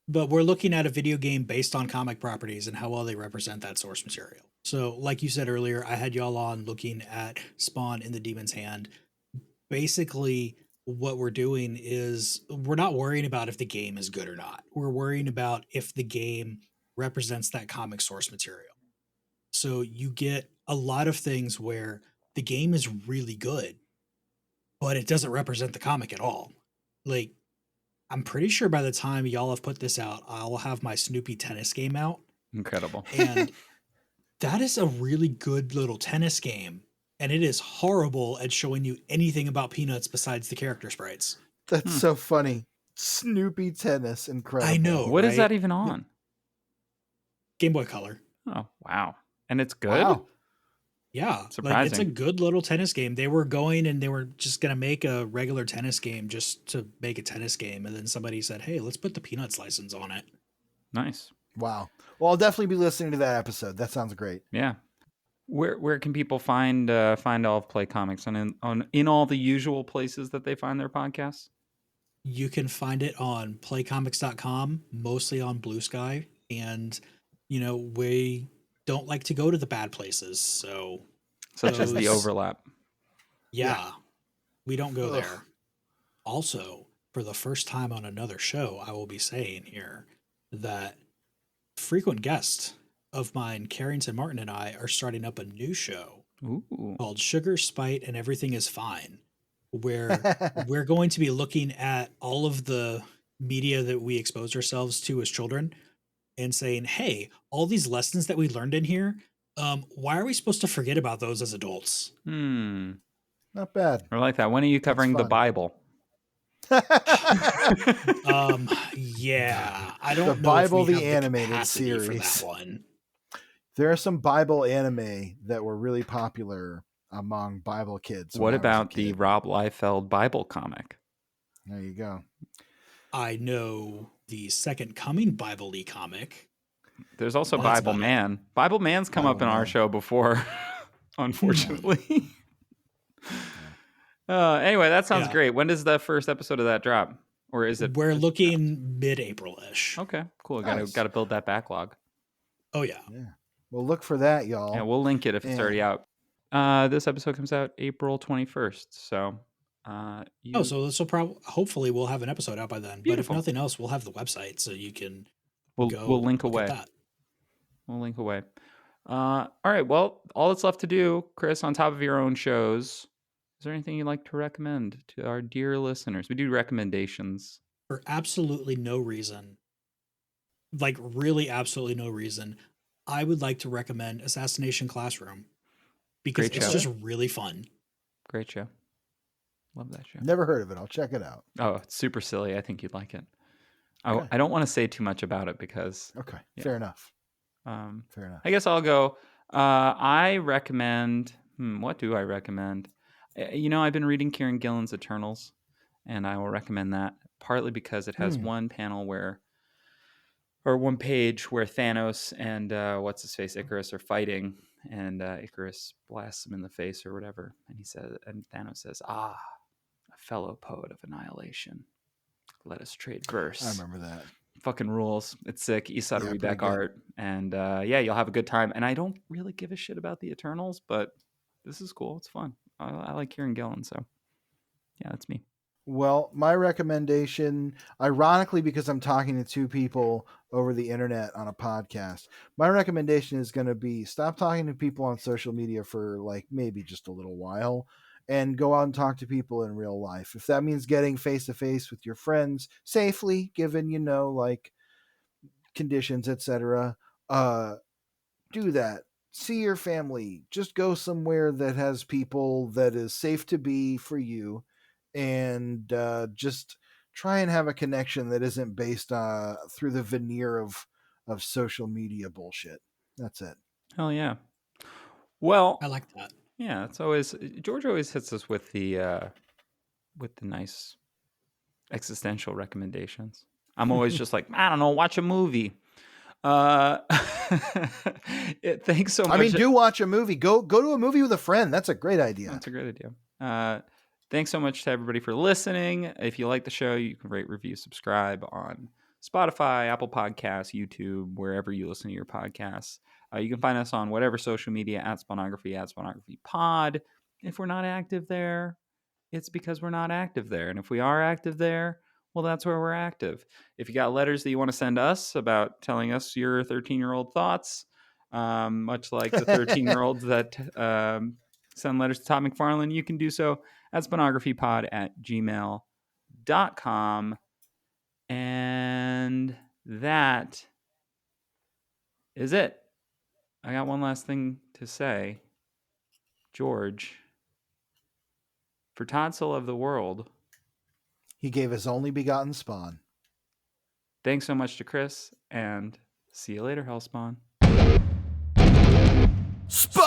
But we're looking at a video game based on comic properties and how well they represent that source material. So, like you said earlier, I had y'all on looking at Spawn in the Demon's Hand. Basically, what we're doing is we're not worrying about if the game is good or not. We're worrying about if the game represents that comic source material. So you get a lot of things where the game is really good, but it doesn't represent the comic at all. Like, I'm pretty sure by the time y'all have put this out, I'll have my Snoopy tennis game out. Incredible. And that is a really good little tennis game. And it is horrible at showing you anything about Peanuts besides the character sprites. That's so funny. Snoopy tennis, incredible. I know. What is right? that even on? Game Boy Color. Oh, wow. And it's good? Wow. Yeah. Surprising. Like, it's a good little tennis game. They were going and they were just going to make a regular tennis game just to make a tennis game. And then somebody said, hey, let's put the Peanuts license on it. Nice. Wow. Well, I'll definitely be listening to that episode. That sounds great. Yeah. Where can people find all of Play Comics in all the usual places that they find their podcasts? You can find it on playcomics.com, mostly on Blue Sky. And, we don't like to go to the bad places. Such as the overlap. Yeah. We don't go Ugh. there. Also, for the first time on another show, I will be saying here, that frequent guest of mine, Carrington Martin, and I are starting up a new show Ooh. called Sugar, Spite, and Everything is Fine, where we're going to be looking at all of the media that we expose ourselves to as children and saying, hey, all these lessons that we learned in here, why are we supposed to forget about those as adults? Not bad. I like that. When are you covering the Bible? Yeah, I don't The know Bible, if we the have animated capacity for series. that one. There are some Bible anime that were really popular among Bible kids. What about the Rob Liefeld Bible comic? There you go. I know the Second Coming Bible-y comic. There's also Bible Man. Bible Man's come up in our show before, unfortunately. Anyway, that sounds great. When does the first episode of that drop? Or is it? We're looking mid-April-ish. Okay, cool. Got to build that backlog. Oh, yeah. Well, look for that, y'all. Yeah, we'll link it if it's already out. This episode comes out April 21st. So, so this will probably, hopefully, we'll have an episode out by then. Beautiful. But if nothing else, we'll have the website so you can we'll link away. That. We'll link away. All right. Well, all that's left to do, Chris, on top of your own shows, is there anything you'd like to recommend to our dear listeners? We do recommendations. For absolutely no reason, like really absolutely no reason, I would like to recommend Assassination Classroom because it's just really fun. Great show. Love that show. Never heard of it. I'll check it out. Oh, it's super silly. I think you'd like it. Okay. I don't want to say too much about it because... Okay, fair enough. Fair enough. I guess I'll go. I recommend... what do I recommend? I've been reading Kieron Gillen's Eternals, and I will recommend that, partly because it has one panel one page where Thanos and what's-his-face, Icarus, are fighting, and Icarus blasts him in the face or whatever, and Thanos says, a fellow poet of annihilation, let us trade verse. I remember that. Fucking rules. It's sick. You saw to read that art, and you'll have a good time. And I don't really give a shit about the Eternals, but this is cool. It's fun. I like Kieron Gillen, so yeah, that's me. Well, my recommendation, ironically, because I'm talking to two people over the internet on a podcast, my recommendation is going to be stop talking to people on social media for like maybe just a little while and go out and talk to people in real life. If that means getting face to face with your friends safely, given, like conditions, etc., do that. See your family. Just go somewhere that has people that is safe to be for you. And just try and have a connection that isn't based through the veneer of social media bullshit. That's it. Hell yeah. Well, I like that. Yeah, it's always George always hits us with the nice existential recommendations. I'm always just like, I don't know, watch a movie. Thanks so much. I mean, do watch a movie. Go to a movie with a friend. That's a great idea. That's a great idea. Thanks so much to everybody for listening. If you like the show, you can rate, review, subscribe on Spotify, Apple Podcasts, YouTube, wherever you listen to your podcasts. You can find us on whatever social media at Spawnography Pod. If we're not active there, it's because we're not active there. And if we are active there, well, that's where we're active. If you got letters that you want to send us about telling us your 13-year-old thoughts, much like the 13-year-olds that send letters to Todd McFarlane, you can do so at spawnographypod@gmail.com. And that is it. I got one last thing to say. George, for Todd so loved the world, he gave his only begotten spawn. Thanks so much to Chris, and see you later, Hellspawn. Spawn!